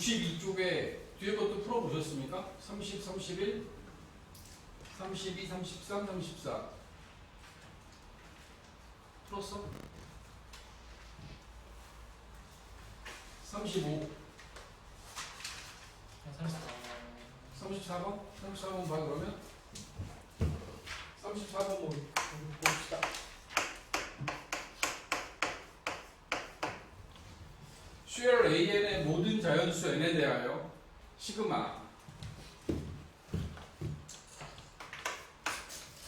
62쪽에 뒤에 것도 풀어보셨습니까? 30, 31, 32, 33, 34 풀었어? 35, 34번? 34번 봐 그러면 34번 봅시다. 수열 AN의 모든 자연수 N에 대하여 시그마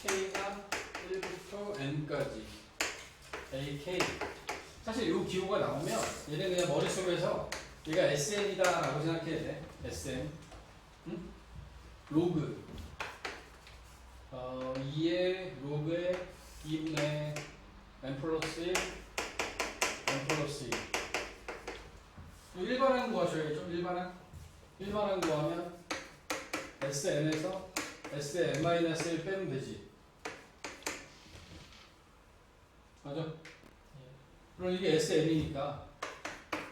K가 1부터 N까지 AK 사실 이 기호가 나오면 얘는 그냥 머릿속에서 얘가 SN이다 라고 생각해야 돼. SN 응? 로그 2의 로그의 2분의 N 플러스 1 N 플러스 2 일반항 구하셔야죠. 일반항 구하면 SN에서 SN-1 빼면 되지. 맞아? 그럼 이게 SN이니까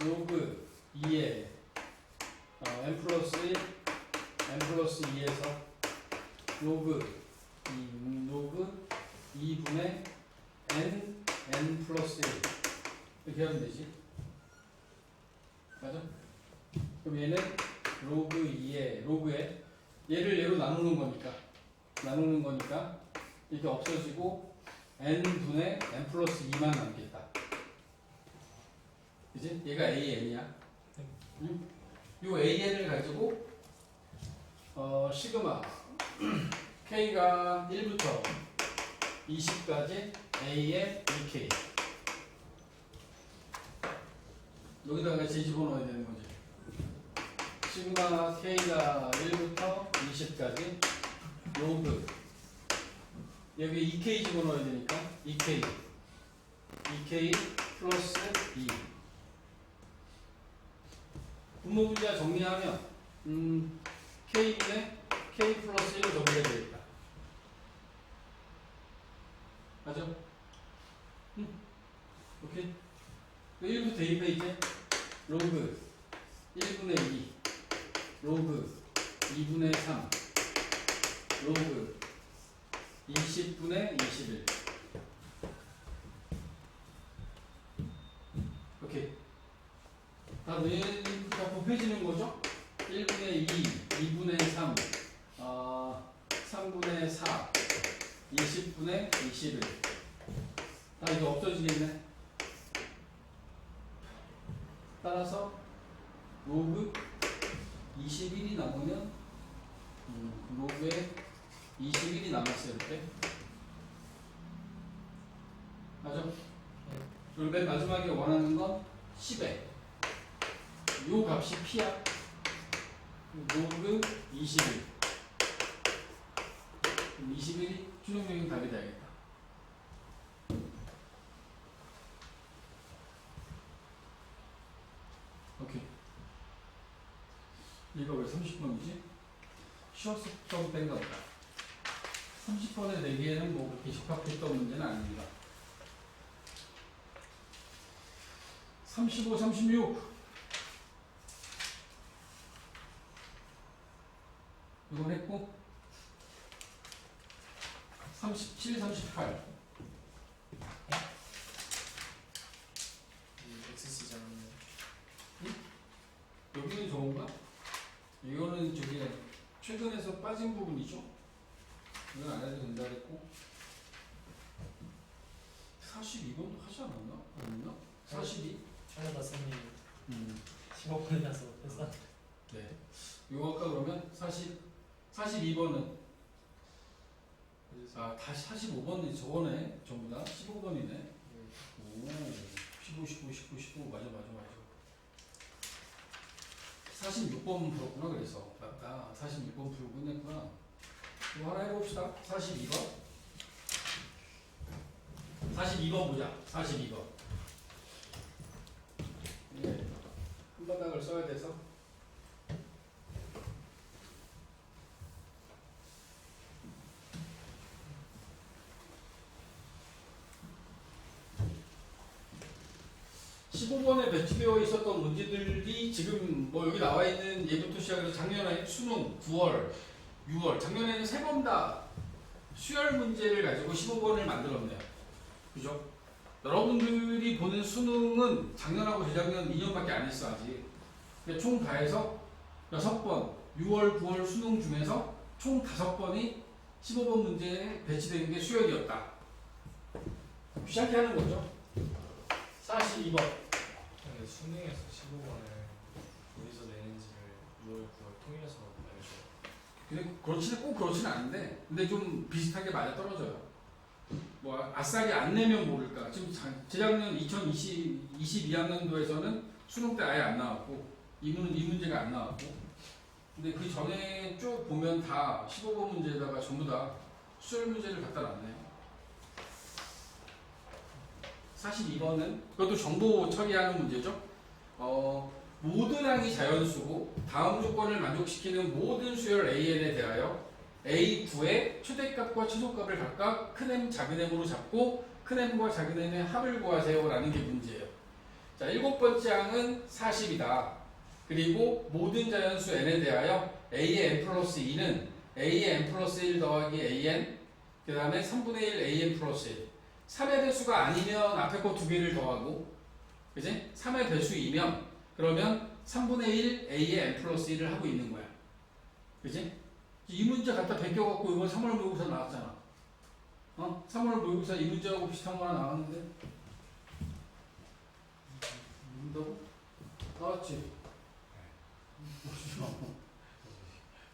로그 2에 N 플러스 1 N 플러스 2에서 로그 2분의 N 플러스 1 이렇게 하면 되지. 맞아? 그럼 얘는 로그 2에 로그에 얘를 얘로 나누는 거니까 이렇게 없어지고 n분의 n 플러스 2만 남겠다. 그지? 얘가 AN이야. 응? 요 AN을 가지고 시그마 K가 1부터 20까지 A의 2K 여기다가 집어넣어야 되는 거지. 시그마 K가 1부터 20까지 로그 여기 2K 집어넣어야 되니까 2K 플러스 2 분모분자 정리하면 K분의 K 플러스 1을 더블해야 되겠다. 맞죠? 오케이? 1부터 대입해 이제 로그 1분의 2 로그 2분의 3 로그 20분의 21 오케이. 다음 얘는 다 곱해지는 거죠? 1분의 2 2분의 3 3분의 4 20분의 21 다 이거 없어지겠네. 따라서 로그 21이 남으면 로그에 21이 남았어요. 이렇게 맞죠? 그리고 맨 마지막에 원하는 건 10에 요 값이 P야. 로그 21 그럼 21이 최종적인 답이 되겠다. 오케이. 이거 왜 30번이지? 쉬어서 좀 뺀 거다. 30번에 내기에는 뭐 그렇게 적합했던 문제는 아닙니다. 35, 36 이건 했고 37, 38 XC잖아요. 여기는 좋은가? 이거는 저기 최근에서 빠진 부분이죠? 이건 안 해도 된다 했고 42번도 하지 않았나? 아니나? 42? 찾아봤으니 15분이 나서 했어. 네. 이거 아까 그러면 42번은 다시 45번이 저거네. 전부 다 15번이네. 오, 15, 19 맞아. 46번 풀었구나. 그래서 맞다. 46번 풀고 끝냈구나. 이거 하나 해봅시다. 42번 보자. 42번 네. 한 바닥을 써야 돼서 15번에 배치되어 있었던 문제들이 지금 뭐 여기 나와 있는 예부터 시작해서 작년에 수능 9월, 6월, 작년에는 3번 다 수열 문제를 가지고 15번을 만들었네요. 그죠? 여러분들이 보는 수능은 작년하고 재작년 2년밖에 안 했어 아직. 근데 총 다 해서 6번, 6월, 9월 수능 중에서 총 5번이 15번 문제에 배치되는 게 수열이었다. 귀찮게 하는 거죠. 42번. 근데 수능에서 15번을 어디서 내는지를 6월, 9월 통일해서 알려줘요. 근데 그렇지는 꼭 그렇지는 않은데, 근데 좀 비슷하게 맞아 떨어져요. 뭐 아싸리 안 내면 모를까. 지금 재작년 2022학년도에서는 수능 때 아예 안 나왔고 이 문제가 안 나왔고, 근데 그 전에 쭉 보면 다 15번 문제에다가 전부 다 수열 문제를 갖다 놨네요. 42번은 그것도 정보 처리하는 문제죠. 모든 항이 자연수고 다음 조건을 만족시키는 모든 수열 AN에 대하여 A9의 최대값과 최소값을 각각 큰 M, 작은 M으로 잡고 큰 M과 작은 M의 합을 구하세요 라는 게 문제예요. 자, 7번째 항은 40이다. 그리고 모든 자연수 N에 대하여 A의 N 플러스 2는 A의 N 플러스 1 더하기 AN, 그 다음에 3분의 1 AN 플러스 1. 3의 배수가 아니면 앞에 거 두 개를 더하고, 그지? 3의 배수이면 그러면 3분의 1 A의 N 플러스 1을 하고 있는 거야. 그지? 이 문제 갖다 베껴갖고 이번 3월 모의고사 나왔잖아. 3월 모의고사 이 문제하고 비슷한 거 하나 나왔는데. 뭔다고? 나왔지?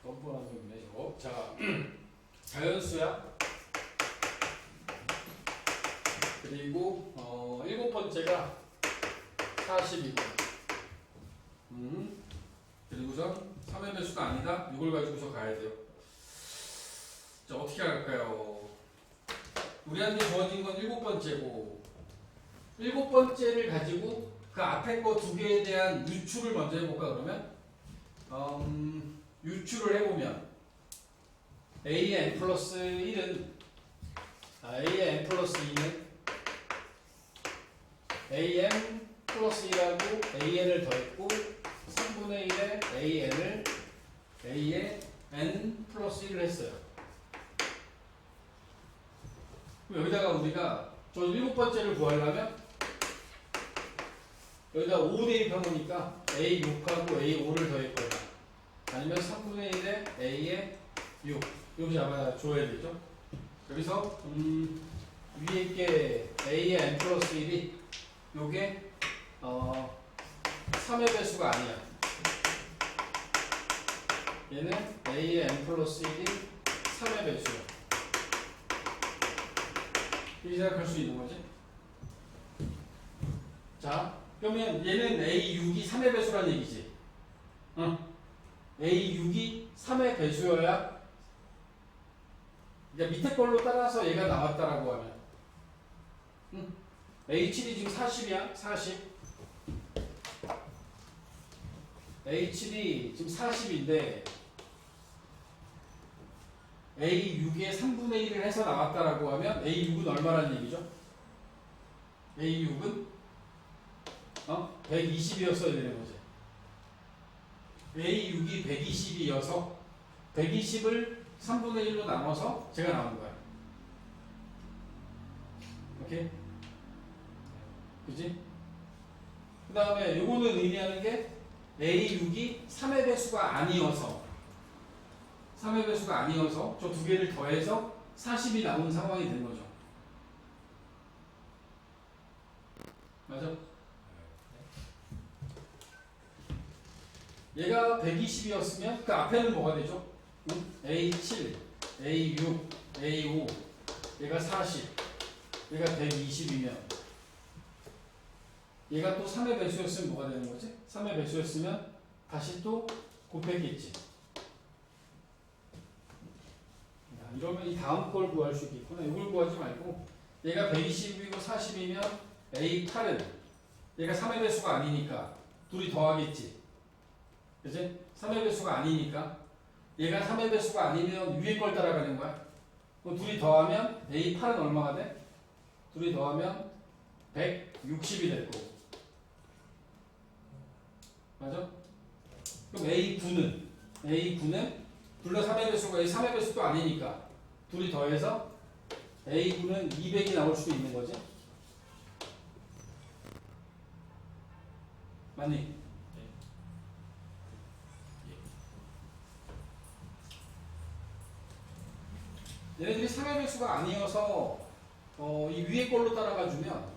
뻔뻔한 소리네 저거. 자, 자연수야. 그리고 7번째가 42번. 그리고서 3의 배수가 아니다. 이걸 가지고서 가야 돼요. 자, 어떻게 할까요? 우리한테 주어진 건 7번째고 7번째를 가지고 그 앞에 거 두 개에 대한 유출을 먼저 해볼까 그러면? 유출을 해보면 A의 N 플러스 1은 A의 N 플러스 2는 AN 플러스 1하고 AN을 더했고 3분의 1에 AN을 A의 N 플러스 1을 했어요. 그럼 여기다가 우리가 저 7번째를 구하려면 여기다 5 대입해보니까 A6하고 A5를 더할 거야. 아니면 3분의 1에 A의 6 이렇게 잡아줘야 되죠. 여기서 위에 있게 A의 N 플러스 1이 요게 3의 배수가 아니야. 얘는 A의 N 플러스 1이 3의 배수야. 이렇게 생각할 수 있는 거지. 자, 그러면 얘는 A6이 3의 배수란 얘기지. A6이 3의 배수여야 이제 밑에 걸로 따라서 얘가 나왔다라고 하면 A7이 지금 40이야. 40. A7이 지금 40인데 A6의 3분의 1을 해서 나왔다라고 하면 A6은 얼마라는 얘기죠? A6은 120이었어야 되는 거지. A6이 120이어서 120을 3분의 1로 나눠서 제가 나온 거야. 오케이? 그지? 그 다음에 요거는 의미하는 게 A6이 3의 배수가 아니어서 3의 배수가 아니어서 저 두 개를 더해서 40이 나온 상황이 된 거죠. 맞아? 얘가 120이었으면 그 앞에는 뭐가 되죠? A7, A6, A5 얘가 40 얘가 120이면 얘가 또 3의 배수였으면 뭐가 되는 거지? 3의 배수였으면 다시 또 곱했겠지. 이러면 이 다음 걸 구할 수 있겠구나. 이걸 구하지 말고 얘가 120이고 40이면 A8은 얘가 3의 배수가 아니니까 둘이 더하겠지. 그치? 3의 배수가 아니니까 얘가 3의 배수가 아니면 위에 걸 따라가는 거야. 그럼 둘이 더하면 A8은 얼마가 돼? 둘이 더하면 160이 될 거고 맞아? 그럼 A9는 둘 다 3의 배수가 3의 배수도 아니니까 둘이 더해서 A9는 200이 나올 수도 있는 거지? 맞니? 얘네들이 3의 배수가 아니어서 이 위에 걸로 따라가 주면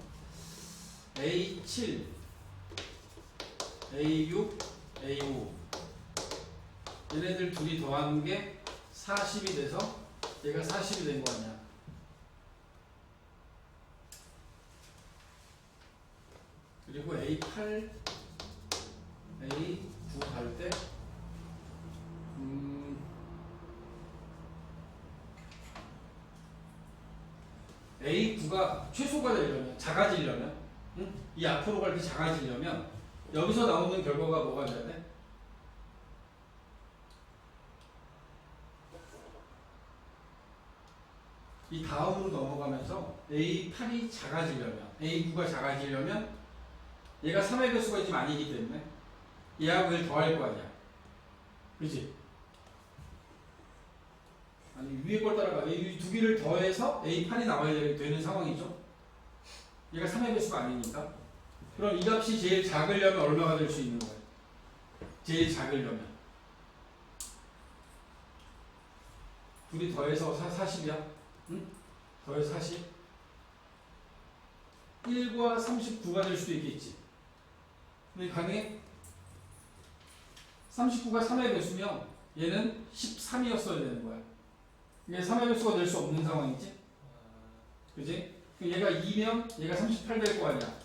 A7, A6, A5 얘네들 둘이 더하는 게 40이 돼서 얘가 40이 된 거 아니야. 그리고 A8, A9 갈 때 A9가 최소가 되려면 작아지려면 이 앞으로 갈 때 작아지려면 여기서 나오는 결과가 뭐가 돼야 돼? 이 다음으로 넘어가면서 A8이 작아지려면 A9가 작아지려면 얘가 3의 배수가 지금 아니기 때문에 얘하고 얘를 더할 거 아니야. 그렇지? 아니 위에 걸 따라가 이 두 개를 더해서 A8이 나와야 되는 상황이죠. 얘가 3의 배수가 아니니까. 그럼 이 값이 제일 작으려면 얼마가 될 수 있는 거예요? 제일 작으려면 둘이 더해서 40이야. 응? 더해서 40 1과 39가 될 수도 있겠지. 근데 가능해? 39가 3의 배수면 얘는 13이었어야 되는 거야. 이게 3의 배수가 될 수 없는 상황이지? 그지? 얘가 2면 얘가 38 될 거 아니야.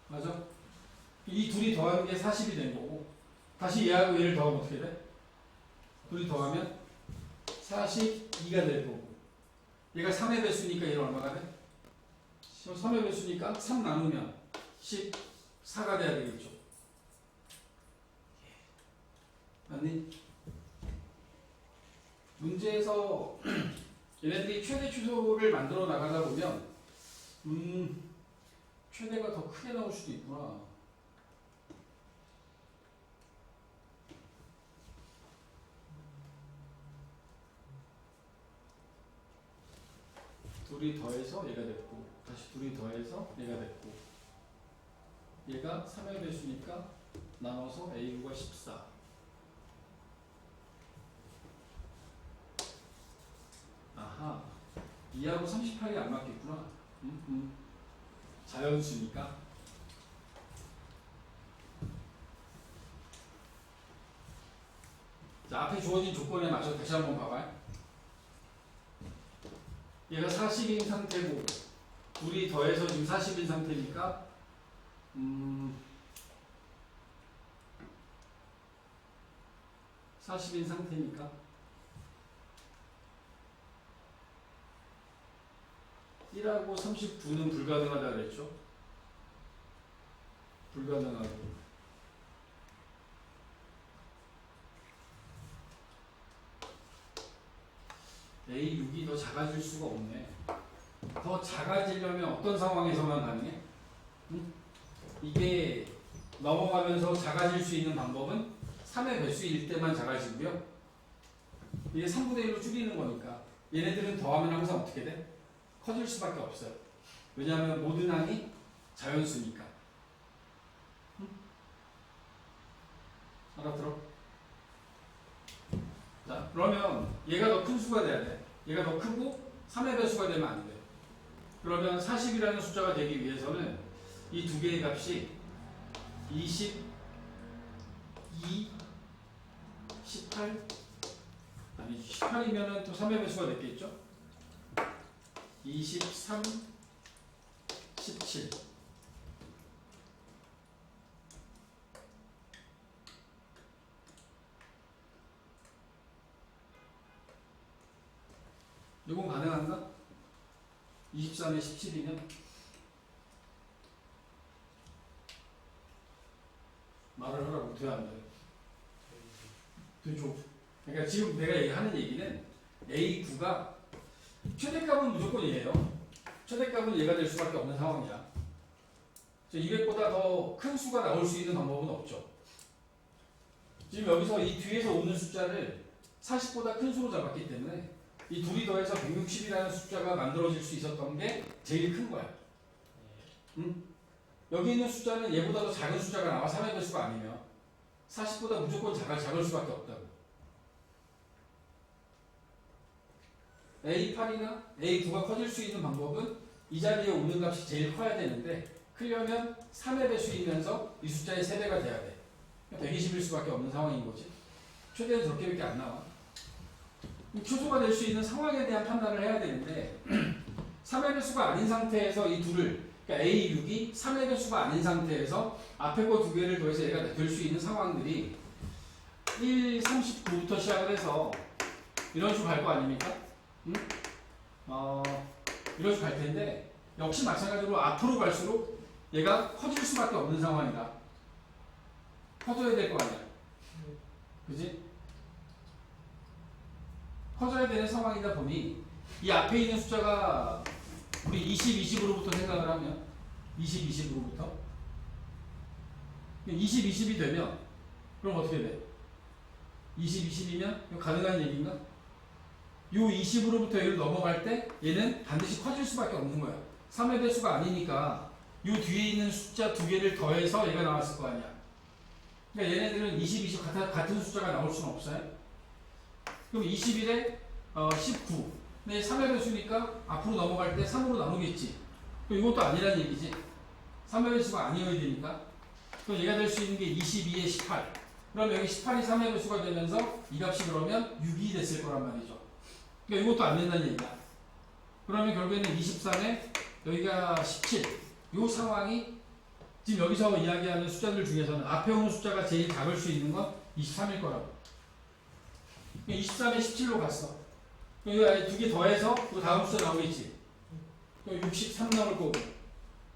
맞아? 이 둘이 더하는 게 40이 된 거고 다시 얘하고 얘를 더하면 어떻게 돼? 둘이 더하면 42가 될 거고 얘가 3의 배수니까 얘는 얼마가 돼? 3의 배수니까 3 나누면 14가 돼야 되겠죠. 맞니? 문제에서 얘네들이 최대 추소를 만들어 나가다 보면 최대가 더 크게 나올 수도 있구나. 둘이 더해서 얘가 됐고 다시 둘이 더해서 얘가 됐고 얘가 3의 배수니까 나눠서 A9가 14 아하 2하고 38이 안 맞겠구나. 자연수니까 자 앞에 주어진 조건에 맞춰 다시 한번 봐봐요. 얘가 40인 상태고 둘이 더해서 지금 40인 상태니까 40인 상태니까 1하고 39는 불가능하다 그랬죠? 불가능하고 A6이 더 작아질 수가 없네. 더 작아지려면 어떤 상황에서만 가능해? 이게 넘어가면서 작아질 수 있는 방법은 3의 배수일 때만 작아지고요. 이게 3분의 1로 줄이는 거니까 얘네들은 더하면 항상 어떻게 돼? 커질 수밖에 없어요. 왜냐하면 모든 항이 자연수니까. 알아들어? 자, 그러면 얘가 더 큰 수가 돼야 돼. 얘가 더 크고 3의 배수가 되면 안 돼. 그러면 40이라는 숫자가 되기 위해서는 이 두 개의 값이 22, 18 아니 18이면은 또 3의 배수가 됐겠죠? 23, 17 이건 가능한가? 23에 17이면 말을 하라고 돼야 안 돼? 되죠. 그러니까 지금 내가 하는 얘기는 A9가 최대값은 무조건 얘예요. 최대값은 얘가 될 수밖에 없는 상황이야. 200보다 더 큰 수가 나올 수 있는 방법은 없죠. 지금 여기서 이 뒤에서 오는 숫자를 40보다 큰 수로 잡았기 때문에 이 둘이 더해서 160이라는 숫자가 만들어질 수 있었던 게 제일 큰 거야. 응? 여기 있는 숫자는 얘보다 더 작은 숫자가 나와 3의 배수가 아니면 40보다 무조건 작을 수밖에 없다고. A8이나 A9가 커질 수 있는 방법은 이 자리에 오는 값이 제일 커야 되는데 크려면 3의 배수이면서 이 숫자의 3배가 돼야 돼. 120일 수밖에 없는 상황인 거지. 최대는 저렇게밖에 안 나와. 초소가 될 수 있는 상황에 대한 판단을 해야 되는데 3의 배수가 아닌 상태에서 이 둘을 그러니까 A6이 3의 배수가 아닌 상태에서 앞에 거 두 개를 더해서 얘가 될 수 있는 상황들이 1, 39부터 시작을 해서 이런 식으로 갈 거 아닙니까? 응? 이런 식으로 갈 텐데 역시 마찬가지로 앞으로 갈수록 얘가 커질 수밖에 없는 상황이다. 커져야 될 거 아니야. 그지? 커져야 되는 상황이다 보니 이 앞에 있는 숫자가 우리 20, 20으로부터 생각을 하면 20, 20으로부터 20, 20이 되면 그럼 어떻게 돼? 20, 20이면 가능한 얘기인가? 요 20으로부터 얘를 넘어갈 때 얘는 반드시 커질 수밖에 없는 거야. 3의 배수가 아니니까 요 뒤에 있는 숫자 두 개를 더해서 얘가 나왔을 거 아니야. 그러니까 얘네들은 20, 20 같은 숫자가 나올 수는 없어요. 그럼 21에 19. 근데 3의 배수니까 앞으로 넘어갈 때 3으로 나누겠지. 그럼 이것도 아니란 얘기지. 3의 배수가 아니어야 되니까. 그럼 얘가 될 수 있는 게 22에 18. 그럼 여기 18이 3의 배수가 되면서 이 값이 그러면 6이 됐을 거란 말이죠. 그러니까 이것도 안 된다는 얘기야. 그러면 결국에는 23에 여기가 17. 이 상황이 지금 여기서 이야기하는 숫자들 중에서는 앞에 오는 숫자가 제일 작을 수 있는 건 23일 거라고. 23에 17로 갔어. 여기 아예 두 개 더해서 그 다음 숫자 나오겠지. 63 나올 거고.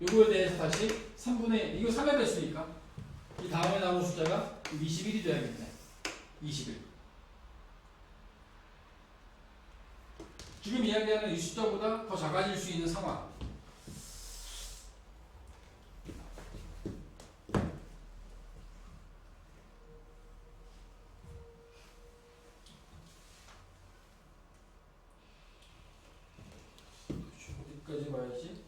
요거에 대해서 다시 3분의 이거 3의 배수니까 이 다음에 나오는 숫자가 21이 돼야겠네. 21. 지금 이야기하는 이 숫자보다 더 작아질 수 있는 상황. 어디까지 봐야지?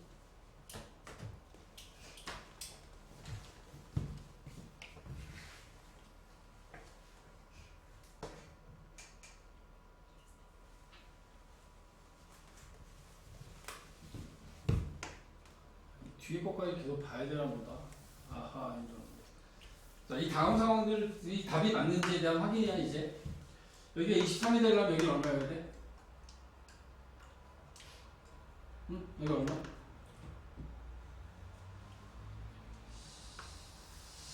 뒤에 것까지 계속 봐야 되나 보다. 아하, 이런. 자, 이 다음 상황들, 이 답이 맞는지에 대한 확인이야, 이제. 여기가 23이 되려면 여기 얼마여야 돼? 응? 여기 얼마?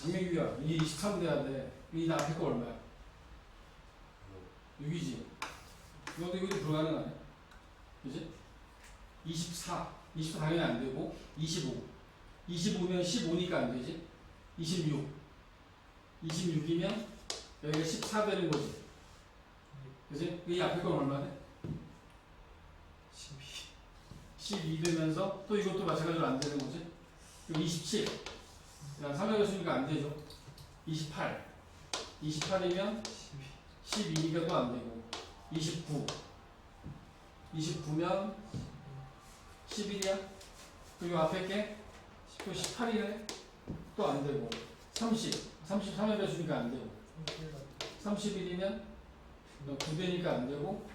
장명규야, 이게 23 돼야 돼. 이 앞에 거 얼마야? 6이지. 이것도 불가능하네. 그지? 24. 24 당연히 안 되고, 25. 25면 15니까 안 되지? 26. 26이면 여기가 14 되는 거지. 그지? 이 앞에 건 얼마 돼? 12 되면서 또 이것도 마찬가지로 안 되는 거지? 그리고 27. 3의 수니까 안 되죠. 28. 28이면 12니까 또 안 되고. 29. 29면 11이야. 그리고 앞에 게 또 18이네. 또 안 되고. 30. 33의 배수니까 안 되고. 31이면 9되니까 안 되고.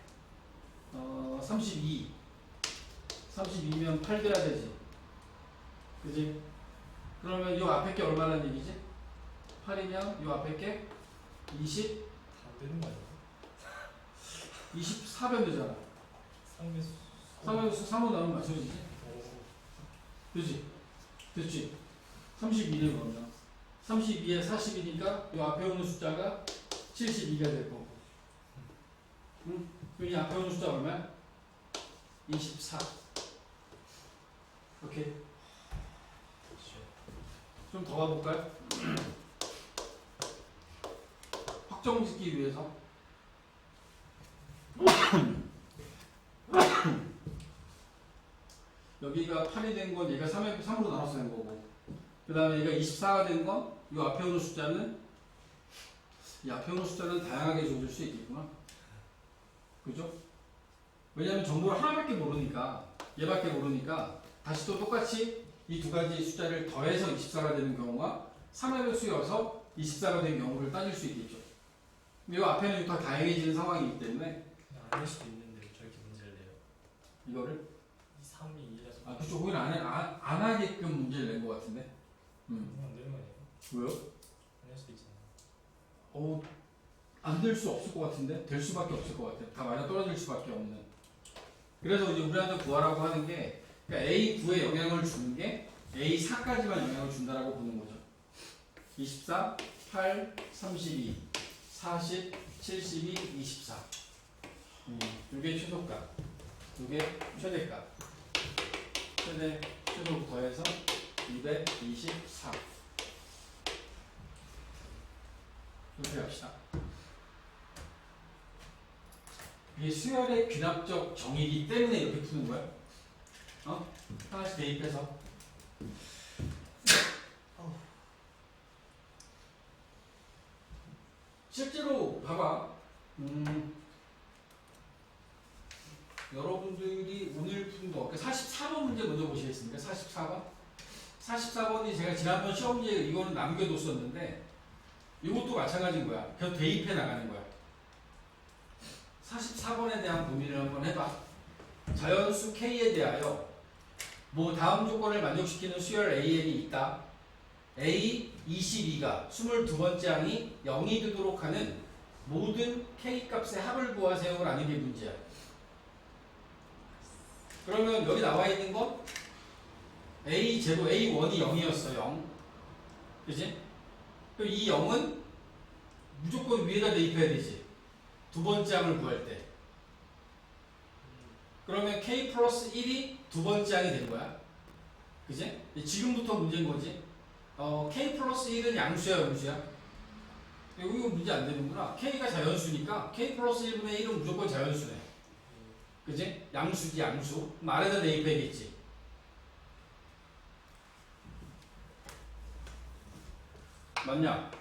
32. 32면 8 돼야 되지. 그지? 그러면 요 앞에 게 얼마나 얘기지? 8이면 요 앞에 게 20? 안 되는 거 아니야? 24변 되잖아. 3에서 3으로 나오면 맞춰지지? 그지? 됐지? 32를 그러면 32에 40이니까 요 앞에 오는 숫자가 72가 될 거고. 응? 그럼 이 앞에 오는 숫자 얼마야? 24. 오케이. 좀 더 가볼까요? 확정짓기 위해서 여기가 8이 된 건 얘가 3으로 나눠서 된 거고 그 다음에 얘가 24가 된 건 이 앞에 오는 숫자는 이 앞에 오는 숫자는 다양하게 줘줄 수 있겠구나. 그죠? 왜냐하면 정보를 하나밖에 모르니까 얘밖에 모르니까 다시 또 똑같이 이 두 가지 숫자를 더해서 24가 되는 경우와 3의 배수여서 24가 된 경우를 따질 수 있겠죠. 이 앞에는 더 다양해지는 상황이기 때문에 그냥 아닐 수도 있는데 저렇게 문제를 내요. 이거를 3이 1에서 아 그쪽 거기는 안 하게끔 문제를 낸 것 같은데. 그냥 안 되는 거 아니에요? 왜요? 아닐 수도 있잖아요. 안 될 수 없을 것 같은데 될 수밖에 없을 것 같아요. 다 맞아 떨어질 수밖에 없는. 그래서 이제 우리한테 구하라고 하는 게 그러니까 A9에 영향을 주는 게 A4까지만 영향을 준다라고 보는 거죠. 24, 8, 32, 40, 72, 24. 이게 최소값, 이게 최대값. 최대, 최소 더해서 224. 이렇게 합시다. 이게 수열의 귀납적 정의이기 때문에 이렇게 푸는 거야. 하나씩 대입해서. 실제로 봐봐. 여러분들이 오늘 푼 거, 44번 문제 먼저 보시겠습니까? 44번? 44번이 제가 지난번 시험지에 이거는 남겨뒀었는데 이것도 마찬가지인 거야. 그냥 대입해 나가는 거야. 44번에 대한 고민을 한번 해봐. 자연수 K에 대하여 뭐 다음 조건을 만족시키는 수열 AN이 있다. A22가 22번째 항이 0이 되도록 하는 모든 K 값의 합을 구하세요라는 게 문제야. 그러면 여기 나와 있는 건 A0, A1이 0이었어. 0. 그치? 그럼 이 0은 무조건 위에다 대입해야 되지. 두 번째 항을 구할 때. 그러면 K 플러스 1이 두 번째 항이 된 거야. 그지? 지금부터 문제인 거지. K 플러스 1은 양수야, 음수야? 이거 문제 안 되는구나. K가 자연수니까 K 플러스 1분의 1은 무조건 자연수네. 그지? 양수지, 양수. 그럼 아래다 대입해야겠지. 맞냐?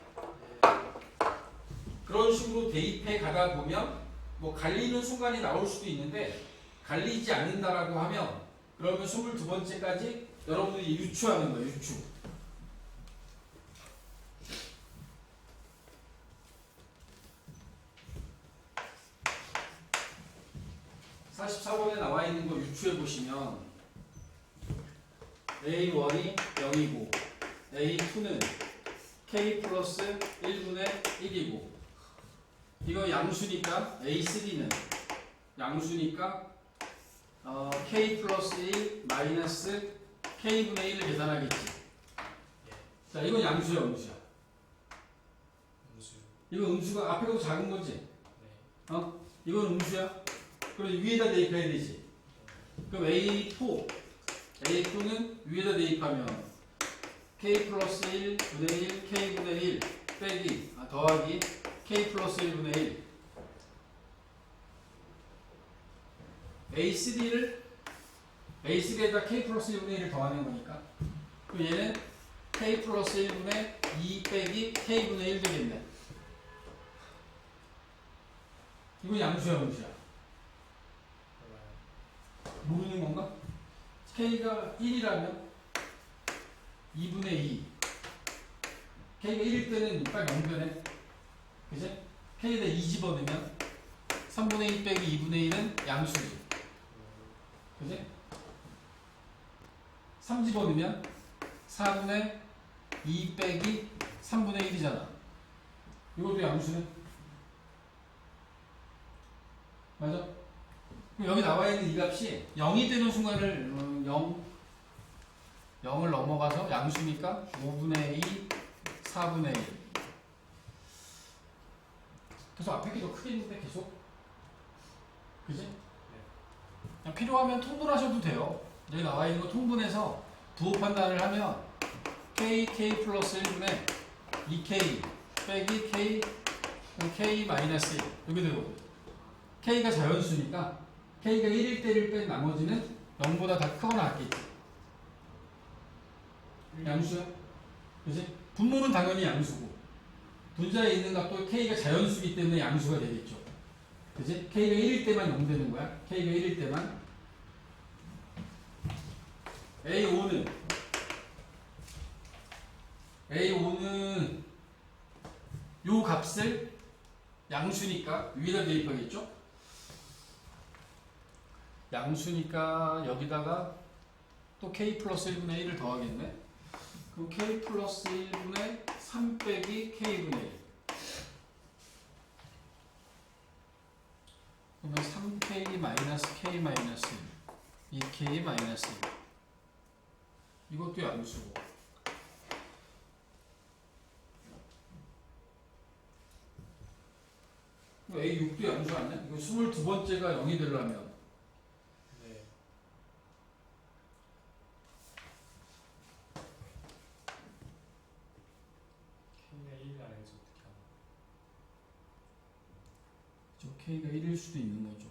그런 식으로 대입해 가다 보면 뭐 갈리는 순간이 나올 수도 있는데 갈리지 않는다라고 하면 그러면 22번째까지 여러분들이 유추하는 거예요. 유추. (44번에) 나와 있는 거 유추해 보시면 A1이 0이고 A2는 K 플러스 1분의 1이고 이거 양수니까 A3는 양수니까 K 플러스 1 마이너스 K분의 1을 계산하겠지. 자, 이건 양수야, 음수야? 음수. 이거 음수가 앞에 거 작은 거지? 네. 이건 음수야? 그럼 위에다 대입해야 되지. 그럼 A4, A2는 위에다 대입하면 K 플러스 1 분의 1 K분의 1 빼기 더하기 K 플러스 1분의 1 A3에다 K 플러스 1분의 1을 더하는 거니까 그럼 얘는 K 플러스 1분의 2 빼기 K분의 1 되겠네. 이건 양수야, 음수야? 모르는 건가? K가 1이라면 2분의 2 K가 1일 때는 딱 0변해. 그치? K에다 2 집어넣으면 3분의 2 빼기 2분의 1은 양수지. 그치? 3 집어넣으면 4분의 2 빼기 3분의 1이잖아. 이것도 양수네. 맞아? 그럼 여기 나와 있는 이 값이 0이 되는 순간을 0을 넘어가서 양수니까 5분의 2, 4분의 1. 계속 앞에 게 더 크게 있는데 계속? 그지? 그냥 필요하면 통분하셔도 돼요. 여기 나와 있는 거 통분해서 부호 판단을 하면 K 플러스 1분의 2K 빼기 K 마이너스 1 이렇게 되거든요. K가 자연수니까 K가 1일 때를 뺀 나머지는 0보다 다 크거나 같겠지. 양수야? 그지? 분모는 당연히 양수고 분자에 있는 값도 k가 자연수이기 때문에 양수가 되겠죠. 그지? k가 1일 때만 0 되는 거야. k가 1일 때만. A5는 요 값을 양수니까 위에다 대입하겠죠? 양수니까 여기다가 또 k 플러스 1분의 1을 더하겠네. 그럼 k 플러스 1분의 3 빼기 k분의 1. 그러면 3k 마이너스 k 마이너스 1, 2k 마이너스 1. 이것도 양수고. A6도 양수 아니야? 이거 22번째가 0이 되려면 네. K가 1이 아니지 어떻게 하나? 저 k가 1일 수도 있는 거죠.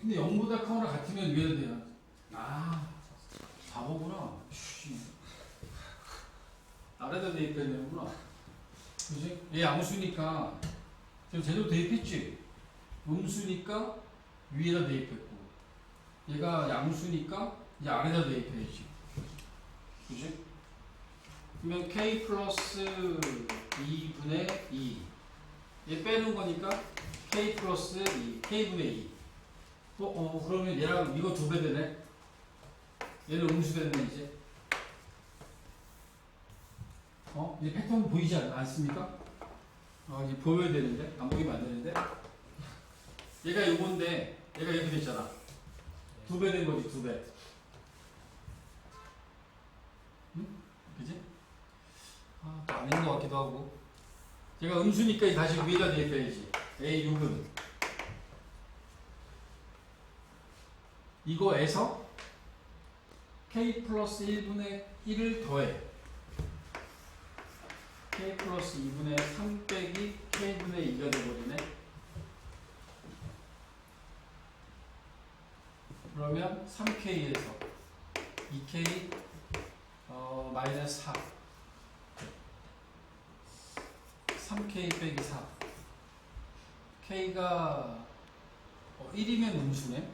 근데 0보다 크거나 같으면 위에다 돼요. 아, 바보구나. 씨. 아래다 대입해야 되는구나. 그지? 얘 양수니까 지금 제대로 대입했지? 음수니까 위에다 대입했고 얘가 양수니까 이제 아래다 대입해야지. 그지? 그러면 k 플러스 2분의 2. 얘 빼는 거니까 k 플러스 2, k분의 2. 그러면 얘랑 이거 2배 되네. 얘는 음수 됐네 이제. 이제 패턴 보이지 않습니까? 이제 보여야 되는데 안 보이면 안 되는데. 얘가 요건데 얘가 이렇게 됐잖아. 2배 된 거지 2배. 응? 그지? 또 아닌 것 같기도 하고. 얘가 음수니까 다시 위에다 대입해야지. A6은 이거에서 k 플러스 1분의 1을 더해. k 플러스 2분의 3 빼기 k분의 2가 되버리네. 그러면 3k에서 2k 마이너스 4 3k 빼기 4 k가 1이면 음수네.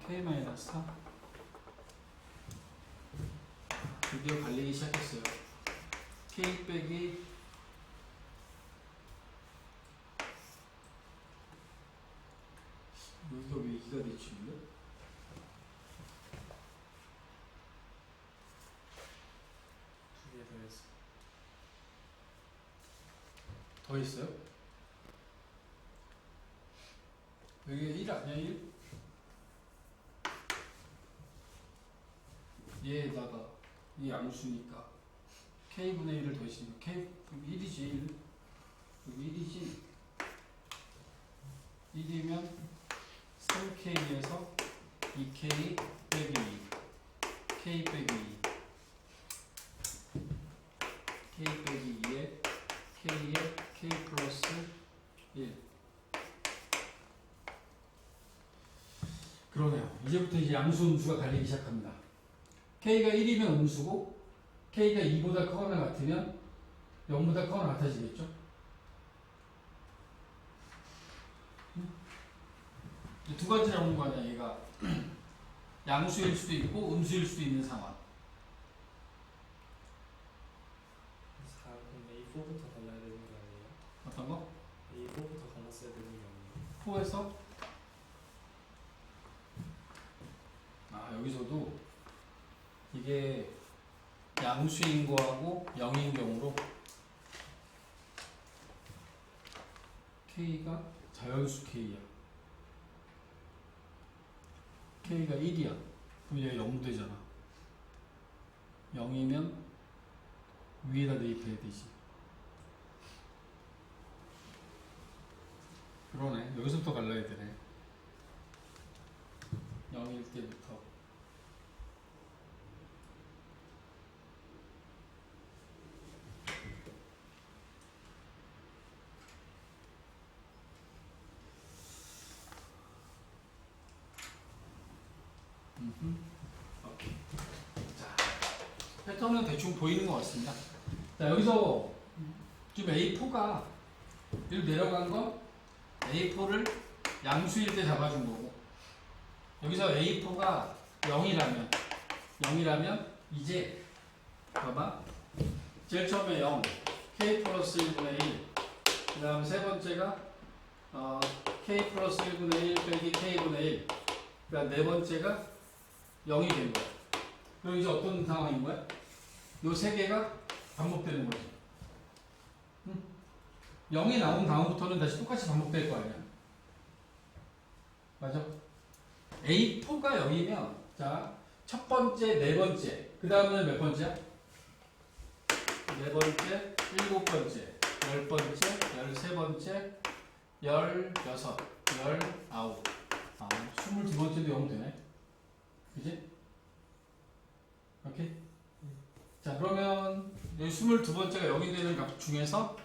k 마이너스 4 드디어 갈리기 시작했어요. k 빼기 여기가 왜 2가 됐지? 두 개 더했어. 더 있어요? 여기 1 아니야 1? 얘에다가 이 양수니까 k분의 1을 더했으니까 k 1이지 1. 여기 1이지 1이면 3k에서 2k 빼기 2 k 빼기 2 k 빼기 2에 k에 k 플러스 1. 그러네요. 이제부터 이제 양수 음수가 갈리기 시작합니다. k가 1이면 음수고 k가 2보다 크거나 같으면 0보다 크거나 같아지겠죠? 두 가지 나오는 거 아니야, 얘가. 양수일 수도 있고 음수일 수도 있는 상황. 4 그럼 A4부터 갈라야 되는 거 아니에요? 어떤 거? A4부터 갈랐어야 되는 거 아니에요? 4에서 여기서도 이게 양수인 거하고 0인 경우로 k가 자연수 k야. k가 1이야. 그럼 얘가 0 되잖아. 0이면 위에다 대입해야 되지. 그러네. 여기서부터 갈라야 되네. 0일 때부터. 오케이. 자, 패턴은 대충 보이는 것 같습니다. 자, 여기서 지금 A4가 이렇게 내려간 건 A4를 양수일 때 잡아준 거고, 여기서 A4가 0이라면 이제 봐봐, 제일 처음에 0, K 플러스 1분의 1, 그 다음 세 번째가 K 플러스 1분의 1 빼기 K분의 1, 그 다음 네 번째가 0이 된 거야. 그럼 이제 어떤 상황인 거야? 요 세 개가 반복되는 거지. 0이 나온 다음부터는 다시 똑같이 반복될 거 아니야. 맞아? A4가 0이면, 자, 첫 번째, 네 번째, 그 다음은 몇 번째야? 네 번째, 일곱 번째, 열 번째, 열세 번째, 16, 19. 22번째도 0 되네. 그지? 오케이? 자, 그러면 여기 22번째가 0이 되는 값 중에서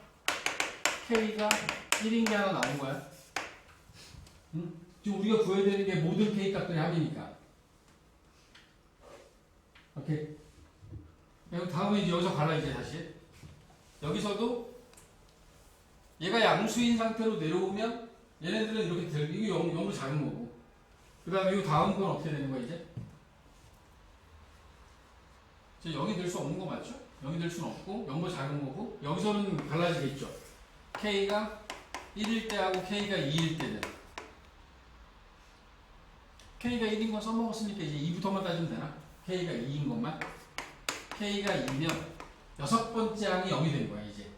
K가 1인 게 하나 나온 거야. 응? 지금 우리가 구해야 되는 게 모든 K 값들이 합이니까. 오케이? 그럼 다음에 이제 여기서 가라, 이제 다시. 여기서도 얘가 양수인 상태로 내려오면 얘네들은 이렇게 이게 0도 작은 거고. 그 다음에 이 다음 건 어떻게 되는 거야, 이제? 0이 될 수 없는 거 맞죠? 0이 될 수는 없고, 0도 작은 거고, 여기서는 달라지겠죠. K가 1일 때하고 K가 2일 때는. K가 1인 건 써먹었으니까 이제 2부터만 따지면 되나? K가 2인 것만. K가 2면 여섯 번째 항이 0이 된 거야, 이제.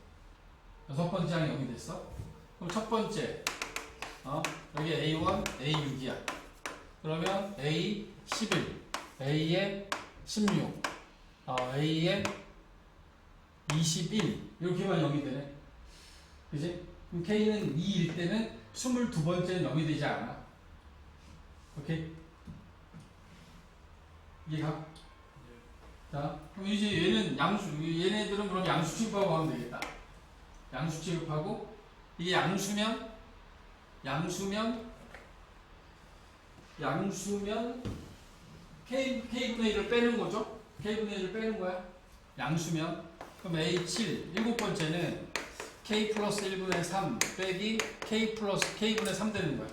여섯 번째 항이 0이 됐어. 그럼 첫 번째, 여기 A1, A6이야. 그러면 A11, A에 16, A에 21, 이렇게만 0이 되네. 그지? 그럼 K는 2일 때는 22번째는 0이 되지 않아. 오케이? 이해가? 자, 그럼 이제 얘는 얘네들은 그럼 양수 취급하고 하면 되겠다. 양수 취급하고, 이게 양수면 K분의 1을 빼는 거죠? K분의 1을 빼는 거야. 양수면. 그럼 A7, 일곱 번째는 K 플러스 1분의 3 빼기 K분의 3 되는 거야.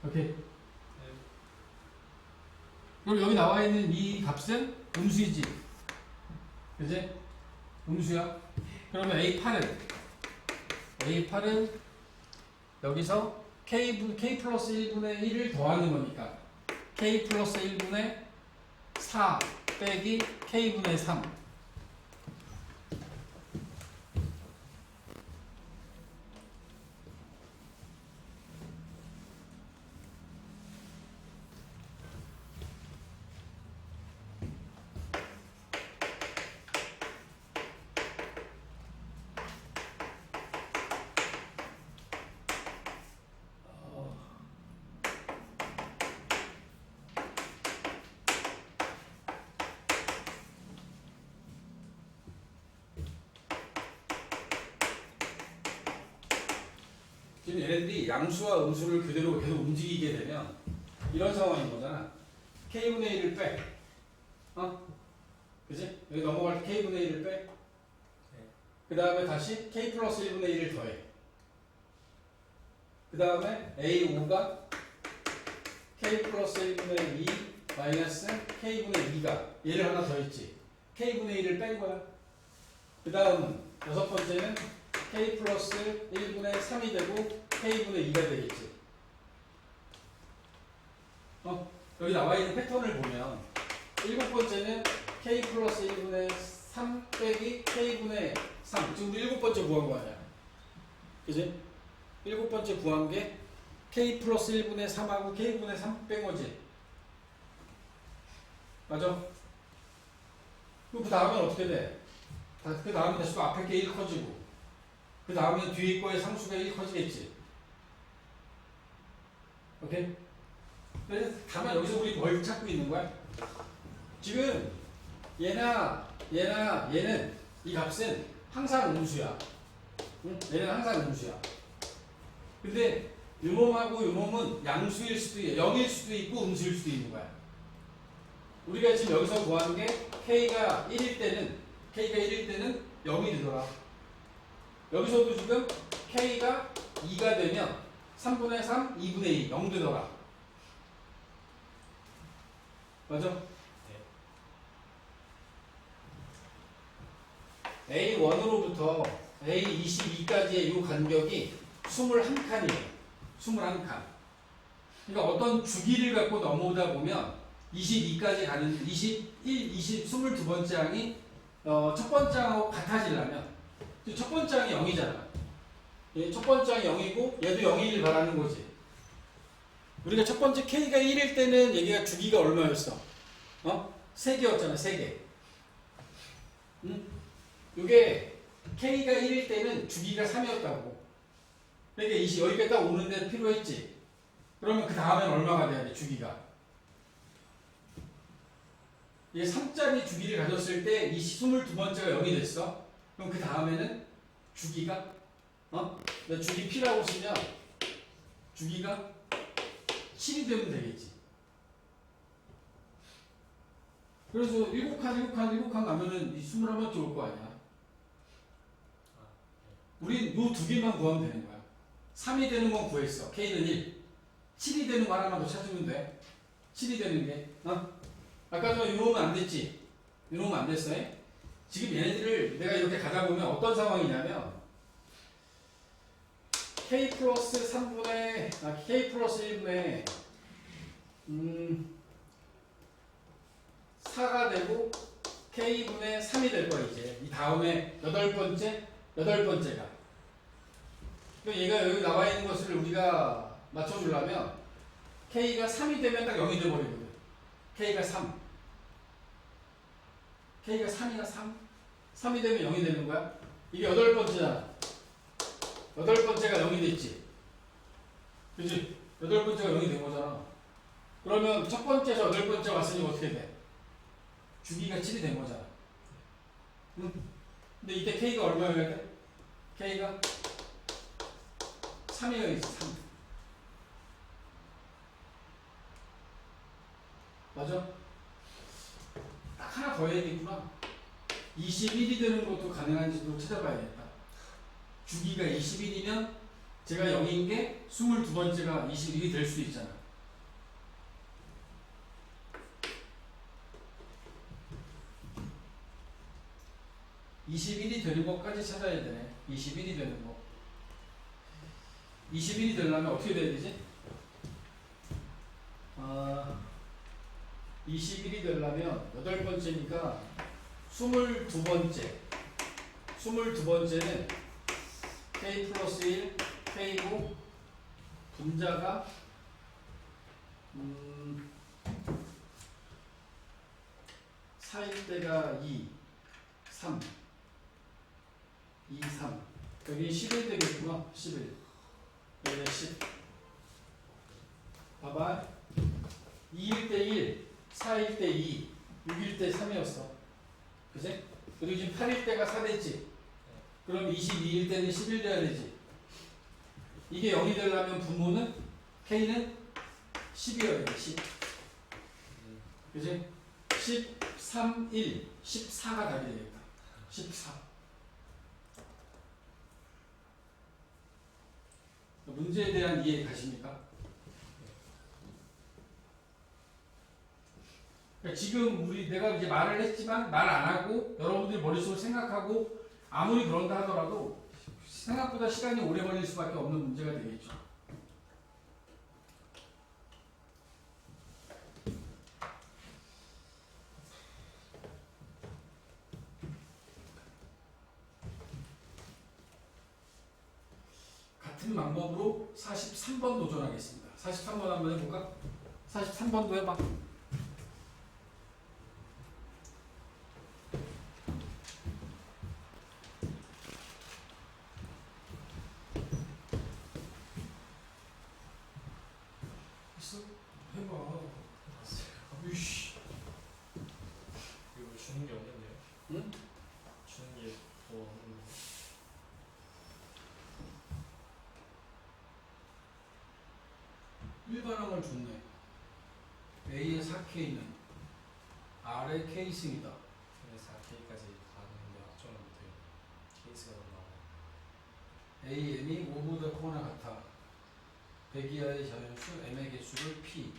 오케이. 그럼 여기 나와 있는 이 값은 음수이지. 그지? 음수야. 그러면 A8은 여기서 K 플러스 1분의 1을 더하는 거니까 K 플러스 1분의 4 빼기 K분의 3. 지금 얘네들이 양수와 음수를 그대로 계속 움직이게 되면 이런 상황인 거잖아. K분의 1을 빼. 그지? 여기 넘어갈 때 K분의 1을 빼. 그 다음에 다시 K 플러스 1분의 1을 더해. 그 다음에 A5가 K 플러스 1분의 2 마이너스 K분의 2가 얘를 하나 더했지. K분의 1을 뺀 거야. 그 다음은 여섯 번째는 K 플러스 1분의 3이 되고 K분의 2가 되겠지. 여기 나와 있는 패턴을 보면 일곱 번째는 K 플러스 1분의 3 빼기 K분의 3. 지금 일곱 번째 구한 거 아니야. 그지? 일곱 번째 구한 게 K 플러스 1분의 3하고 K분의 3 뺀 거지. 맞아? 그 다음엔 어떻게 돼? 그 다음에 다시 또 앞에 게 1 커지고 그 다음에 뒤에 거에 상수가 1 커지겠지. 오케이? 그래서 다만 여기서 우리 뭘 찾고 있는 거야? 지금 얘는 이 값은 항상 음수야. 응? 얘는 항상 음수야. 근데 요 놈하고 요 놈은 양수일 수도 있고 0일 수도 있고 음수일 수도 있는 거야. 우리가 지금 여기서 구하는 게 K가 1일 때는 0이 되더라. 여기서도 지금 K가 2가 되면 3분의 3, 2분의 2, 0 되더라. 맞아? A1으로부터 A22까지의 이 간격이 21칸이에요. 21칸. 그러니까 어떤 주기를 갖고 넘어오다 보면 22까지 가는 21, 22번째 항이 첫 번째 항하고 같아지려면 첫 번째 항이 0이잖아. 첫 번째 항이 0이고 얘도 0이길 바라는 거지. 우리가 첫 번째 K가 1일 때는 얘기가 주기가 얼마였어? 3개였잖아. 3개. 응? 요게 K가 1일 때는 주기가 3이었다고. 그러니까 여기까지 딱 오는데 필요했지. 그러면 그 다음엔 얼마가 돼야 돼? 주기가. 이게 3짜리 주기를 가졌을 때 22번째가 0이 됐어. 그럼 그 다음에는 주기가 주기 P라고 쓰면 주기가 7이 되면 되겠지. 그래서 7칸 가면은 21번째 올 거 아니야. 우린 요 두 개만 구하면 되는 거야. 3이 되는 건 구했어. K는 1. 7이 되는 거 하나만 더 찾으면 돼. 7이 되는 게. 아까 전에 이러면 안 됐지? 이러면 안 됐어. 지금 얘네들을 내가 이렇게 가다 보면 어떤 상황이냐면 K 플러스 1분의 4가 되고 K분의 3이 될 거야 이제. 이 다음에 여덟 번째가. 그러니까 얘가 여기 나와 있는 것을 우리가 맞춰주려면 K가 3이 되면 딱 0이 돼버리거든. K가 3. K가 3이야 3. 3이 되면 0이 되는 거야. 이게 여덟 번째잖아. 여덟 번째가 0이 됐지. 그치? 여덟 번째가 0이 된 거잖아. 그러면 첫 번째에서 여덟 번째 왔으니 어떻게 돼? 주기가 7이 된 거잖아. 응? 근데 이때 K가 얼마여야 돼? K가 3이어야지 3. 맞아? 딱 하나 더 해야겠구나. 21이 되는 것도 가능한지도 찾아봐야겠다. 주기가 21이면 제가 0인 게 22번째가 21이 될 수 있잖아. (21이) 되는 것까지 찾아야 되네. 21이 되는 거. 21이 되려면 어떻게 돼야 되지? 21이 되려면 여덟 번째니까 22번째. 22번째는 K 플러스 1, K고 분자가 4일 때가 2, 3, 2, 3. 여기 11 되겠구나. 11. 여기 10. 봐봐. 2일 때 1, 4일 때 2, 6일 때 3이었어. 그지? 그리고 지금 8일 때가 4 됐지? 그럼 22일 때는 11 돼야 되지? 이게 0이 되려면 분모는 K는 10이어야 돼, 10. 그지? 13, 1, 14가 답이 되겠다. 14. 문제에 대한 이해 가십니까? 그러니까 지금 내가 이제 말을 했지만 말 안 하고 여러분들이 머릿속으로 생각하고 아무리 그런다 하더라도 생각보다 시간이 오래 걸릴 수밖에 없는 문제가 되겠죠. 같은 방법으로 43번 도전하겠습니다. 43번 한번 해볼까? 43번도 해봐. 있어? 해봐. 으이씨. 이거 주는 게 없는데요? 응? 주는 게 더 없는데. 일반항을 줬네. A의 4K는 R의 K승이다. 근데 4K까지 가는데 확정을 못해요. 케이스가 너무 많아요. AM이 5보다 크거나 같아. 100 이하의 자연수 M의 개수를 P.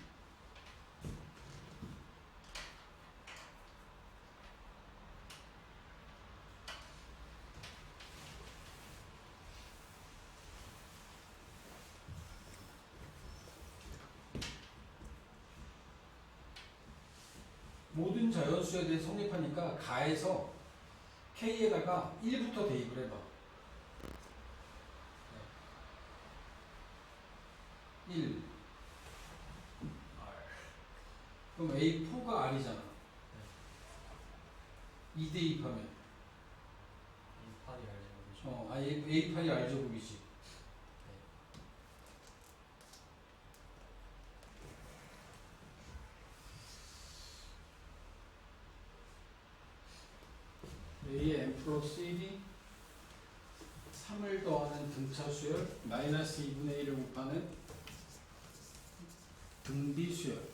모든 자연수에 대해 성립하니까 가에서 K에다가 1부터 대입을 해봐. 1. 그럼 A4가 R이잖아. 2 대입하면 이 팔이 알죠. A8이 R제곱이지. A의 M 플러스 1이 3을 더하는 등차 수열 마이너스 2분의 1을 곱하는 등비 수열.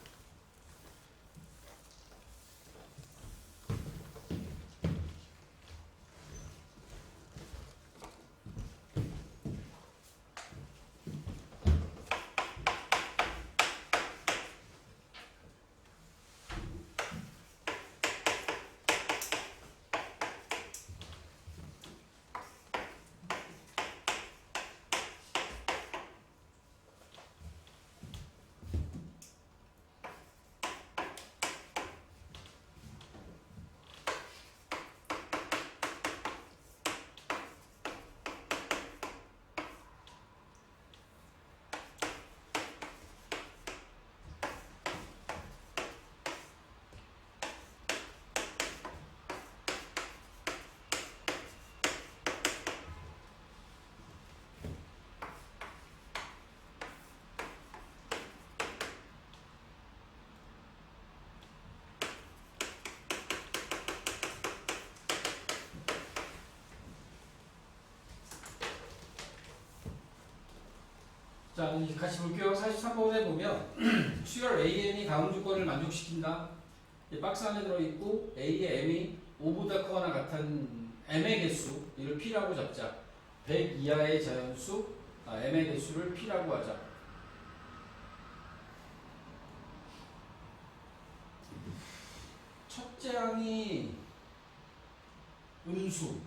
자, 이제 같이 볼게요. 43번에 보면 수열 AM이 다음 조건을 만족시킨다. 이 박스 안에 들어있고 A의 M이 5보다 크거나 같은 M의 개수, 이를 P라고 잡자. 100 이하의 자연수 M의 개수를 P라고 하자. 첫째 항이 음수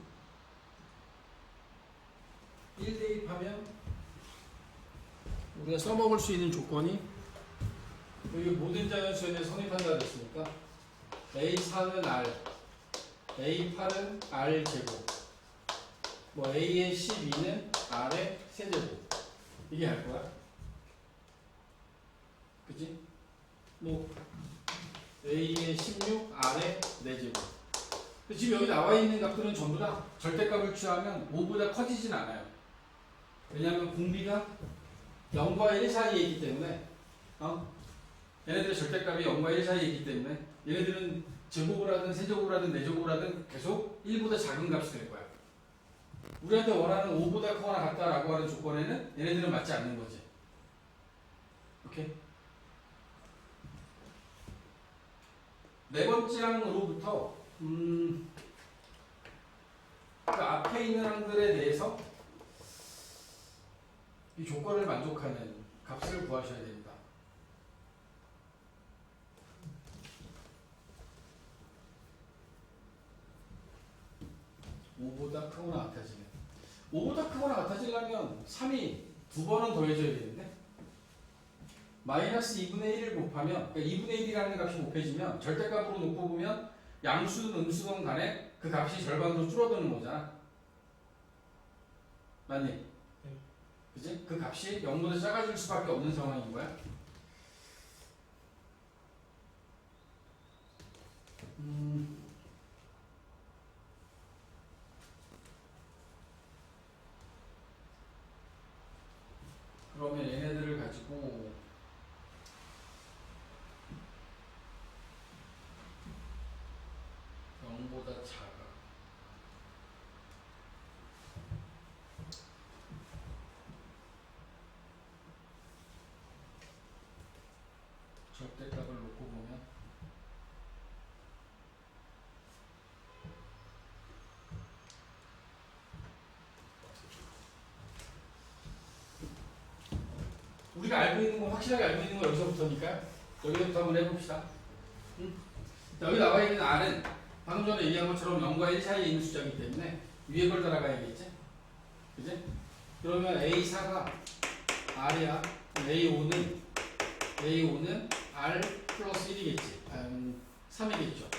1 대입하면 우리가 써먹을 수 있는 조건이 여기 모든 자연수에 대해 성립한다 그랬으니까 A4는 R, A8은 R 제곱, 뭐 A의 12는 R의 세제곱, 이게 할 거야. 그치? 뭐 A의 16, R의 4제곱. 지금 여기 나와 있는 값들은 전부 다 절대값을 취하면 5보다 커지진 않아요. 왜냐하면 공비가 0과 1 사이에 있기 때문에 얘네들의 절대값이 0과 1 사이에 있기 때문에 얘네들은 제곱을 하든 세제곱을 하든 네제곱을 하든 계속 1보다 작은 값이 될 거야. 우리한테 원하는 5보다 크거나 같다라고 하는 조건에는 얘네들은 맞지 않는 거지. 오케이? 네 번째 항으로부터 그 앞에 있는 항들에 대해서 이 조건을 만족하는 값을 구하셔야 됩니다. (5보다) 크거나 같아지면 5보다 크거나 같아지려면 3이 2번은 더해져야 되는데 마이너스 2분의 1을 곱하면 그러니까 2분의 1이라는 값이 곱해지면 절대값으로 놓고 보면 양수든 음수든 간에 그 값이 절반으로 줄어드는 거잖아. 맞니? 그치? 그 값이 0보다 작아질 수밖에 없는 상황인 거야. 그러면 얘네들을 가지고 0보다 작아. 우리가 알고 있는 거, 확실하게 알고 있는 거 여기서부터니까요. 여기서부터 한번 해봅시다. 여기 나와 있는 R은 방금 전에 얘기한 것처럼 0과 1 사이에 있는 숫자이기 때문에 위에 걸 따라가야겠지? 그지? 그러면 A4가 R이야. A5는 R 플러스 1이겠지. 3이겠죠.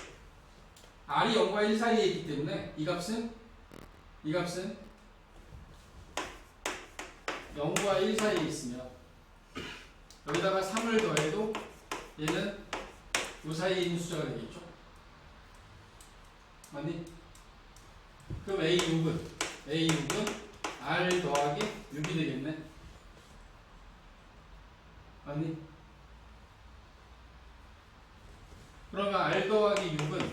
R이 0과 1 사이에 있기 때문에 이 값은 0과 1 사이에 있으며 여기다가 3을 더해도 얘는 이 사이에 있는 숫자가 되겠죠. 맞니? 그럼 A6은 R 더하기 6이 되겠네. 맞니? 그러면 R 더하기 6은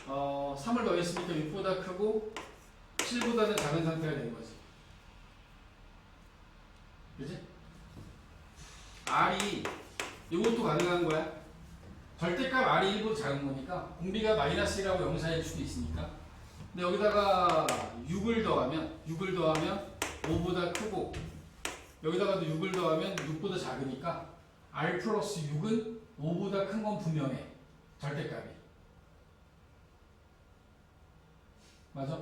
3을 더했으니까 6보다 크고 7보다는 작은 상태가 되는 거지. 그지? R이 이것도 가능한 거야. 절대값 R이 1보다 작은 거니까 공비가 마이너스 1하고 0 사이일 수도 있으니까. 근데 여기다가 6을 더하면 5보다 크고 여기다가도 6을 더하면 6보다 작으니까 R 플러스 6은 5보다 큰 건 분명해. 절대값이. 맞아?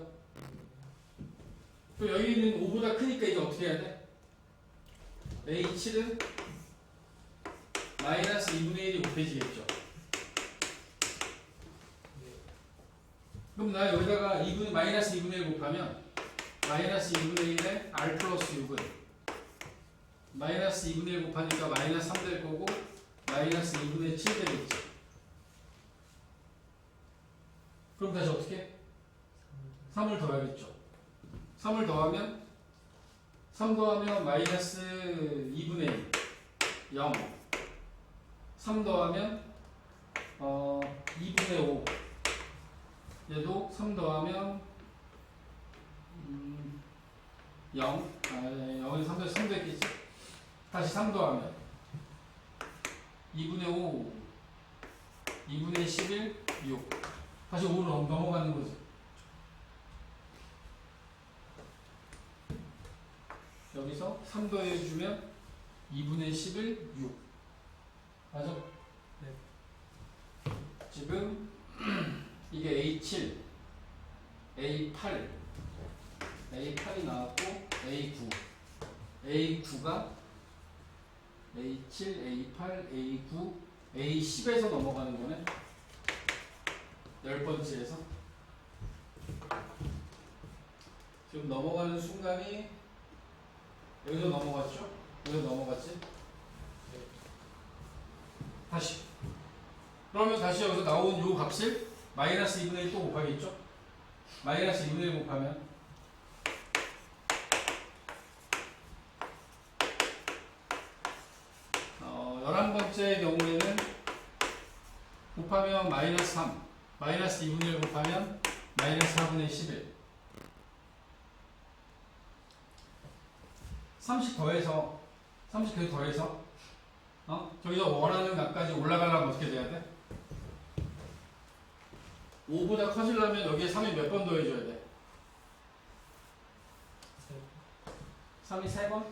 또 여기는 5보다 크니까 이제 어떻게 해야 돼? A7은 마이너스 2분의 1이 곱해지겠죠. 그럼 나 여기다가 마이너스 2분의 1 곱하면 마이너스 2분의 1에 R 플러스 6은 마이너스 2분의 1 곱하니까 마이너스 3 될 거고 마이너스 2분의 7 되겠지. 그럼 다시 어떻게? 3을 더하겠죠. 3을 더하면 3 더하면 마이너스 2분의 1 0 3 더하면 2분의 5 얘도 3 더하면 0 0에서 3 더해서 3 됐겠지. 다시 3 더하면 2분의 5 2분의 11 6 다시 5로 넘어가는 거지. 여기서 3 더해주면 2분의 11 6 맞아? 네. 지금 이게 A7 A8 A8이 나왔고 A9가 A7 A8 A9 A10에서 넘어가는 거네. 10번째에서 지금 넘어가는 순간이 여기서 넘어갔죠? 여기서 넘어갔지? 다시 그러면 다시 여기서 나온 요 값을 마이너스 2분의 1 또 곱하겠죠? 마이너스 2분의 1 곱하면 11번째 경우에는 곱하면 마이너스 3 마이너스 2분의 1 곱하면 마이너스 4분의 11 30 더해서 저기서 원하는 값까지 올라가려면 어떻게 돼야 돼? 5보다 커지려면 여기에 3이 몇 번 더해줘야 돼? 3이 3번?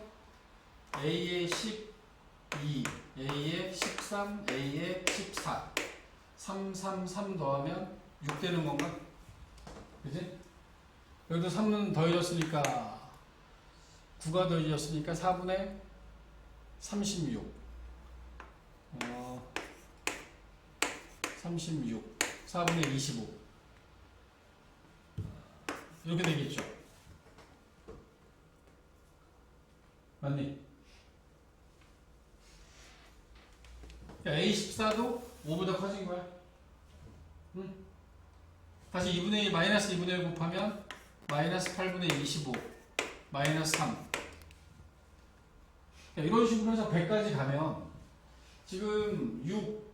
A에 12, A에 13, A에 14 3 더하면 6 되는 건가? 그지? 여기도 3은 더해졌으니까 9가 더해졌으니까 4분의 36 36 4분의 25 이렇게 되겠죠. 맞니? A14도 5보다 커진 거야. 응? 다시 2분의 1 마이너스 2분의 1 곱하면 마이너스 8분의 25 마이너스 3 이런 식으로 해서 100까지 가면 지금 6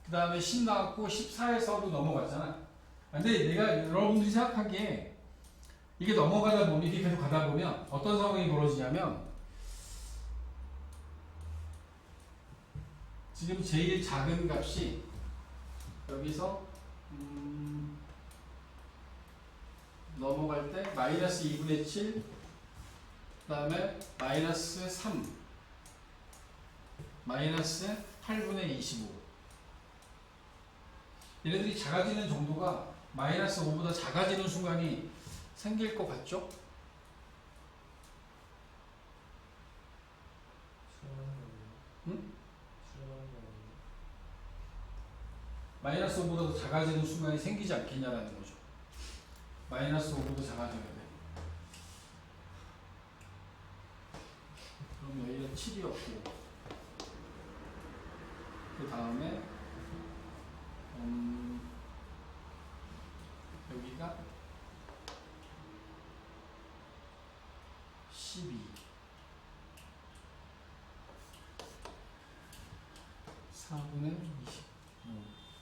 그 다음에 10 나왔고 14에서도 넘어갔잖아. 근데 내가 여러분들이 생각하기에 이게 넘어가다 보면 이게 계속 가다 보면 어떤 상황이 벌어지냐면 지금 제일 작은 값이 여기서 넘어갈 때 마이너스 2분의 7 그 다음에 마이너스 3 마이너스 8분의 25. 얘네들이 작아지는 정도가 마이너스 5보다 작아지는 순간이 생길 것 같죠? 싫어하는 거 아니에요? 응? 싫어하는 거 아니에요? 마이너스 5보다 더 작아지는 순간이 생기지 않겠냐라는 거죠. 마이너스 5보다 작아져야 돼. 그럼 여기가 7이었고 그 다음에 여기가 12 4분의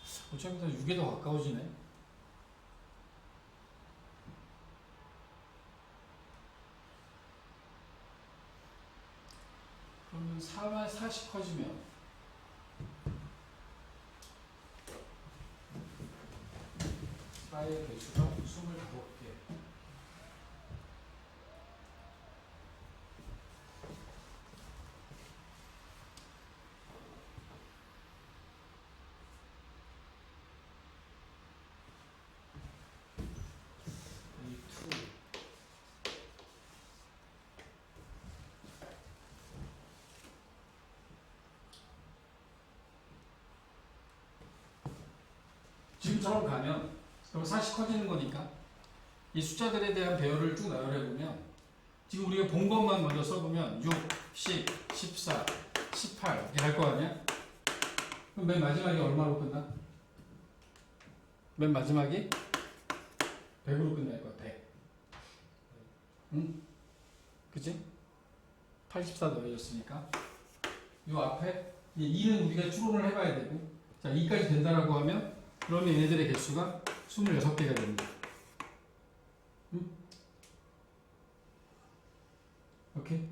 20 어차피 다 6에 더 가까워지네. 그러면 4만 40 커지면 4의 개수가 25개. A2 지금처럼 가면 그럼 40 커지는 거니까 이 숫자들에 대한 배열을 쭉 나열해 보면 지금 우리가 본 것만 먼저 써보면 6, 10, 14, 18 이렇게 갈 거 아니야? 그럼 맨 마지막에 얼마로 끝나? 맨 마지막이 100으로 끝날 거야. 100. 응? 그치? 84 더해졌으니까 이 앞에 2는 우리가 추론을 해봐야 되고 자 2까지 된다라고 하면 그러면 얘네들의 개수가 26개가 됩니다. 응? 오케이?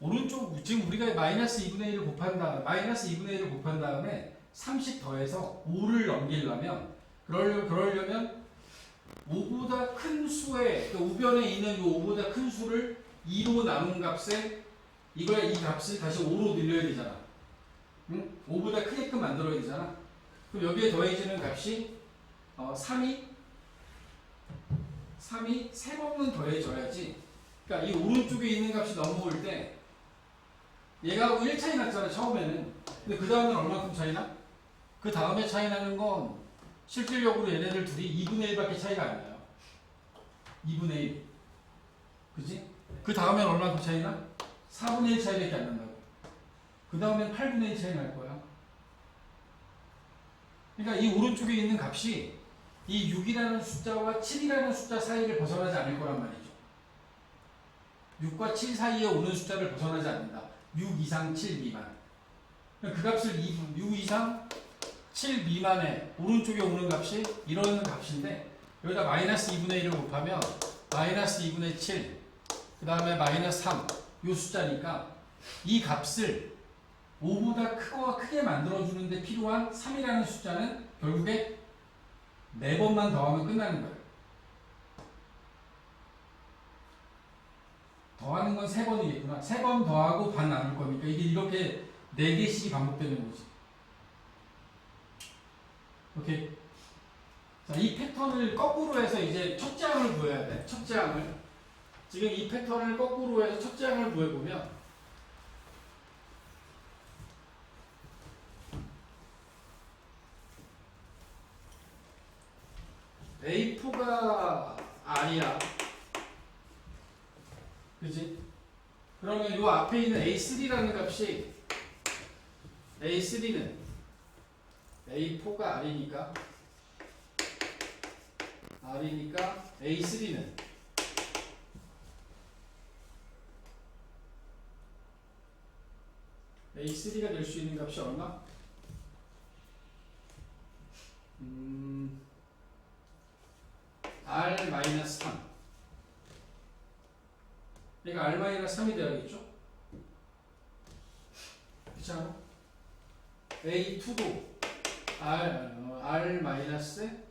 오른쪽 지금 우리가 마이너스 2분의 1을 곱한 다음 마이너스 2분의 1을 곱한 다음에 30 더해서 5를 넘기려면 그러려면 5보다 큰 수의 그 우변에 있는 이 5보다 큰 수를 2로 나눈 값에 이 값을 다시 5로 늘려야 되잖아. 응? 5보다 크게끔 만들어야 되잖아. 그럼 여기에 더해지는 값이 3이 3번은 더해져야지. 그러니까 이 오른쪽에 있는 값이 넘어올 때 얘가 1 차이 났잖아 처음에는. 근데 그 다음엔 얼마큼 차이 나? 그 다음에 차이 나는 건 실질적으로 얘네들 둘이 2분의 1밖에 차이가 안 나요. 2분의 1. 그지? 그 다음엔 얼마큼 차이 나? 4분의 1 차이밖에 안 난다고. 그 다음엔 8분의 1 차이 날 거야. 그러니까 이 오른쪽에 있는 값이 이 6이라는 숫자와 7이라는 숫자 사이를 벗어나지 않을 거란 말이죠. 6과 7 사이에 오는 숫자를 벗어나지 않는다. 6 이상 7 미만. 그 값을 6 이상 7 미만에 오른쪽에 오는 값이 이런 값인데 여기다 마이너스 2분의 1을 곱하면 마이너스 2분의 7, 그 다음에 마이너스 3, 이 숫자니까 이 값을 5보다 크게 만들어주는데 필요한 3이라는 숫자는 결국에 4번만 더하면 끝나는 거예요. 더하는 건 3번이겠구나. 3번 더하고 반 나눌 거니까 이게 이렇게 4개씩이 반복되는 거지. 오케이. 자, 이 패턴을 거꾸로 해서 이제 첫째 항을 구해야 돼. 첫째 항을. 지금 이 패턴을 거꾸로 해서 첫째 항을 구해보면 A4가 R이야. 그지? 그러면 이 앞에 있는 A3라는 값이 A3는 A4가 R이니까 A3는 A3가 될 수 있는 값이 얼마? R-3. 그러니까 R-3이 돼야겠죠? 그렇지 않아? A2도 R-A5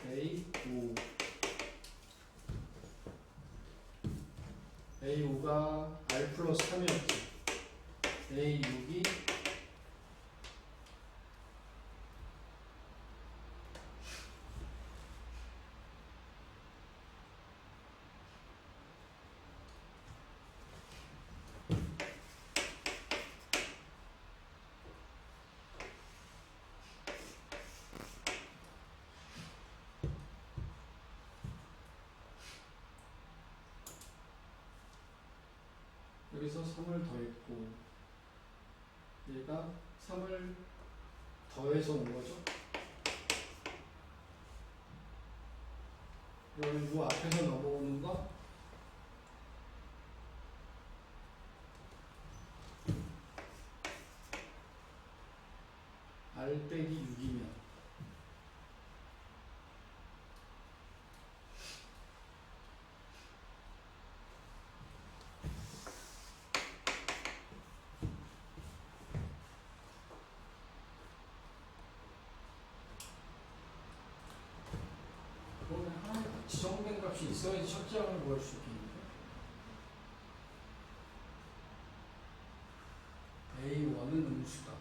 A5 여기서 3을 더했고 얘가 3을 더해서 온 거죠. 그러면 이 앞에서 넘어오는 거 R 빼기 6이면 그러면 하나의 지정된 값이 있어야지 첫째항을 구할 수 있겠는데 A1은 음수다.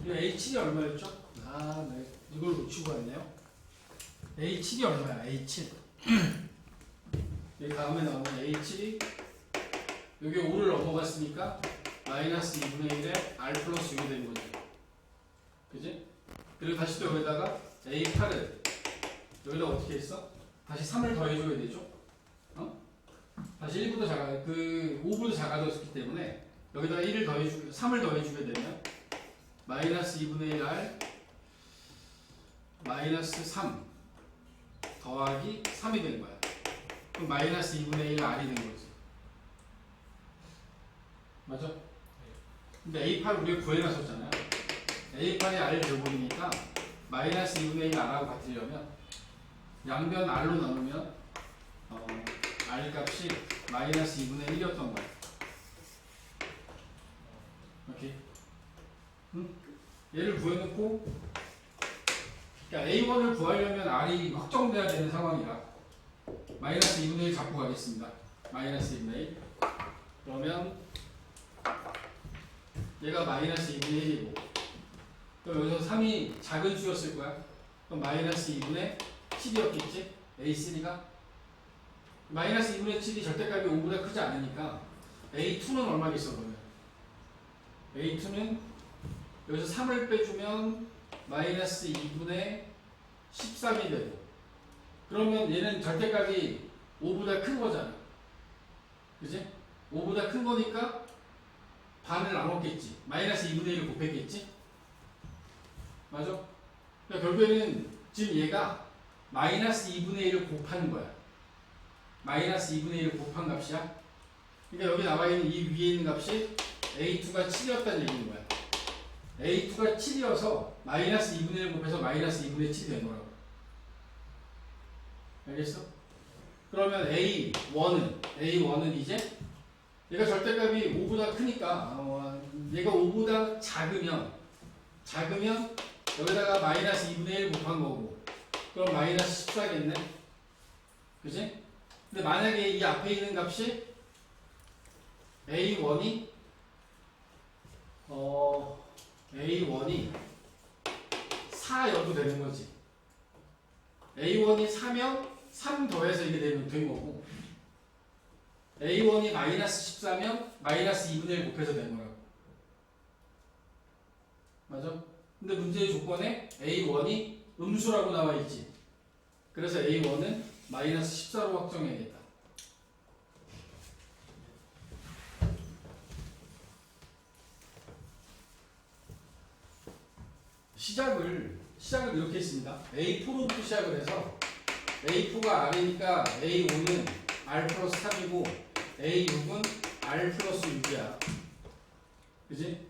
H7이 얼마였죠? 아, 네. 이걸 놓치고 갔네요. H7이 얼마야? H7. 여기 다음에 나오는 H7이 여기 5를 넘어갔으니까 마이너스 2분의 1에 R 플러스 6이 된 거지. 그지? 그리고 다시 또 여기다가 A8을 여기다 어떻게 했어? 다시 3을 더해줘야 되죠? 어? 다시 1보다 작아, 5보다 작아졌기 때문에 여기다가 3을 더해주게 되면 마이너스 2분의 1 R 마이너스 3 더하기 3이 된 거야. 그럼 마이너스 2분의 1 R이 된 거지. 맞아? 근데 A8 우리가 구해놨었잖아요. A8이 R을 줘버리니까 마이너스 2분의 1 R하고 같으려면 양변 R로 나누면 R 값이 마이너스 2분의 1이었던 거야. 오케이? 응? 얘를 구해놓고 그러니까 A1을 구하려면 R이 확정돼야 되는 상황이라 마이너스 2분의 1 잡고 가겠습니다. 마이너스 2분의 1 그러면 얘가 마이너스 2분의 1이고 그럼 여기서 3이 작은 수였을 거야. 그럼 마이너스 2분의 7이었겠지? A3가 마이너스 2분의 7이 절대값이 5보다 크지 않으니까 A2는 얼마겠어 그러면 A2는 여기서 3을 빼주면 마이너스 2분의 13이 되고 그러면 얘는 절대값이 5보다 큰 거잖아. 그지? 5보다 큰 거니까 반을 나눴겠지. 마이너스 2분의 1을 곱했겠지? 맞아? 그러니까 결국에는 지금 얘가 마이너스 2분의 1을 곱한 거야. 마이너스 2분의 1을 곱한 값이야. 그러니까 여기 나와 있는 이 위에 있는 값이 A2가 7이었다는 얘기인 거야. A2가 7이어서 마이너스 2분의 1 곱해서 마이너스 2분의 7이 된 거라고. 알겠어? 그러면 A1은 이제 얘가 절대값이 5보다 크니까 얘가 5보다 작으면 여기다가 마이너스 2분의 1 곱한 거고 그럼 마이너스 14겠네? 그지? 근데 만약에 이 앞에 있는 값이 A1이 4여도 되는 거지. A1이 4면 3 더해서 이게 된 거고 A1이 마이너스 14면 마이너스 2분의 1 곱해서 된 거라고. 맞아? 근데 문제의 조건에 A1이 음수라고 나와 있지. 그래서 A1은 마이너스 14로 확정해야겠다. 시작을 이렇게 했습니다. A4로부터 시작을 해서 A4가 R이니까 A5는 R 플러스 3이고 A6은 R 플러스 6이야. 그지?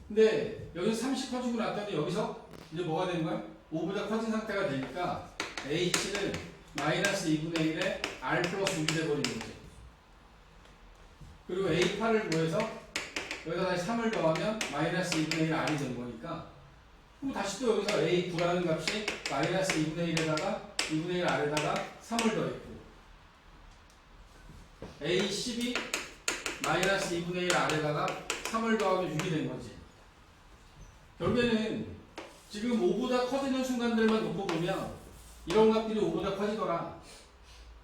근데 여기서 30 커지고 났더니 여기서 이제 뭐가 되는 거야? 5보다 커진 상태가 되니까 H는 마이너스 2분의 1에 R 플러스 6이 돼버리는 거지. 그리고 A8을 구해서 여기다 다시 3을 더하면 마이너스 2분의 1 R이 되는 거니까 그럼 다시 또 여기서 A9라는 값이 마이너스 2분의 1에다가 2분의 1 R에다가 3을 더했고 A10이 마이너스 2분의 1 R에다가 3을 더하면 6이 된 거지. 결국에는 지금 5보다 커지는 순간들만 놓고 보면 이런 값들이 5보다 커지더라.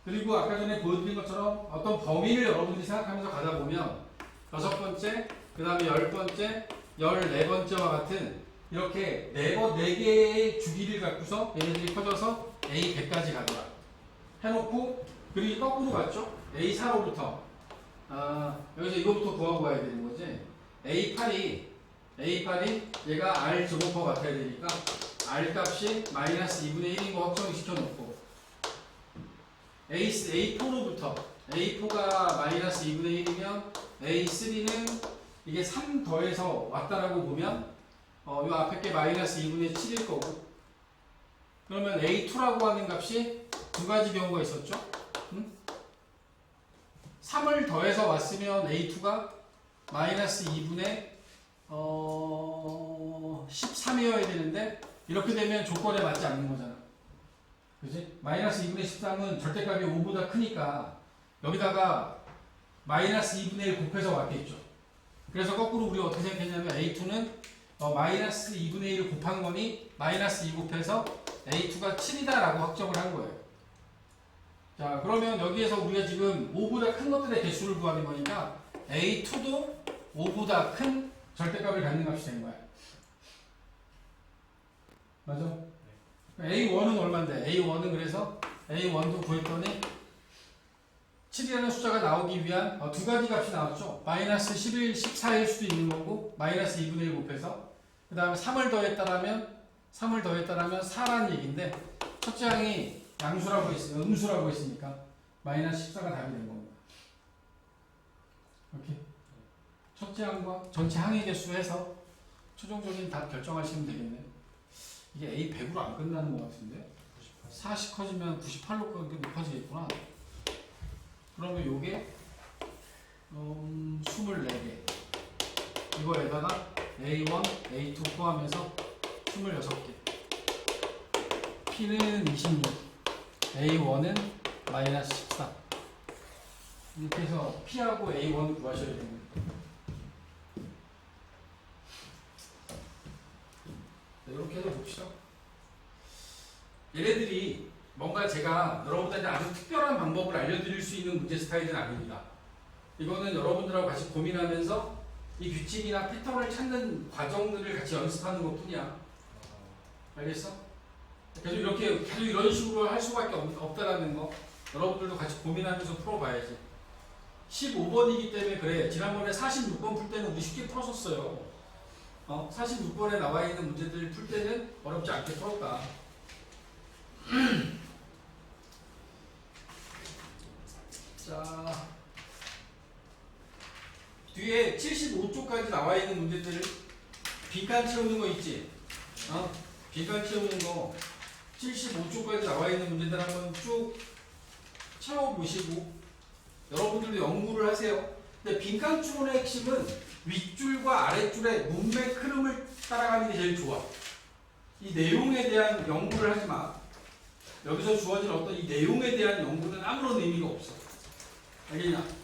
그리고 아까 전에 보여드린 것처럼 어떤 범위를 여러분들이 생각하면서 가다 보면 6번째, 그 다음에 10번째, 14번째와 같은 이렇게 4개의 주기를 갖고서 얘네들이 커져서 A100까지 가더라. 해놓고 그리고 거꾸로 갔죠? A4로부터 여기서 이거부터 구하고 가야 되는 거지. A8이 얘가 R 제곱퍼 같아야 되니까 R 값이 마이너스 2분의 1인 거 확정을 시켜놓고 A4로부터 A4가 마이너스 2분의 1이면 A3는 이게 3 더해서 왔다라고 보면 요 앞에 게 마이너스 2분의 7일 거고 그러면 A2라고 하는 값이 두 가지 경우가 있었죠. 3을 더해서 왔으면 A2가 마이너스 2분의 13이어야 되는데 이렇게 되면 조건에 맞지 않는 거잖아. 그지? 마이너스 2분의 13은 절대값이 5보다 크니까 여기다가 마이너스 2분의 1 곱해서 왔겠죠. 그래서 거꾸로 우리가 어떻게 생각했냐면 A2는 마이너스 2분의 1을 곱한 거니 마이너스 2 곱해서 A2가 7이다 라고 확정을 한 거예요. 자, 그러면 여기에서 우리가 지금 5보다 큰 것들의 개수를 구하는 거니까 A2도 5보다 큰 절대값을 갖는 값이 된 거야. 맞아? A1은 얼마인데? A1은 그래서 A1도 구했더니 7이라는 숫자가 나오기 위한 두 가지 값이 나왔죠. 마이너스 11, 14일 수도 있는 거고 마이너스 2분의 1 곱해서 그 다음에 3을 더했다라면 4라는 얘기인데 첫째 항이 음수라고 했으니까 마이너스 14가 답이 된 겁니다. 이렇게 첫째 항과 전체 항의 개수 해서 최종적인 답 결정하시면 되겠네요. 이게 A100으로 안 끝나는 것 같은데 40 커지면 98로 높아지겠구나. 그러면 요게 24개 이거에다가 A1, A2 포함해서 26개 P는 26 A1은 마이너스 14 이렇게 해서 P하고 A1 구하셔야 됩니다. 이렇게 해서 봅시다. 얘네들이 뭔가 제가 여러분들한테 아주 특별한 방법을 알려드릴 수 있는 문제 스타일은 아닙니다. 이거는 여러분들하고 같이 고민하면서 이 규칙이나 패턴을 찾는 과정들을 같이 연습하는 것 뿐이야. 알겠어? 계속 이런 식으로 할 수밖에 없다라는 거 여러분들도 같이 고민하면서 풀어봐야지. 15번이기 때문에 그래. 지난번에 46번 풀 때는 우리 쉽게 풀었었어요. 46번에 나와 있는 문제들 풀 때는 어렵지 않게 풀었다. 자, 뒤에 75쪽까지 나와 있는 문제들 빈칸 채우는 거 있지? 빈칸 채우는 거 75쪽까지 나와 있는 문제들 한번 쭉 채워보시고 여러분들도 연구를 하세요. 근데 빈칸 추론의 핵심은 윗줄과 아랫줄의 문맥 흐름을 따라가는 게 제일 좋아. 이 내용에 대한 연구를 하지 마. 여기서 주어진 어떤 이 내용에 대한 연구는 아무런 의미가 없어. 알겠냐?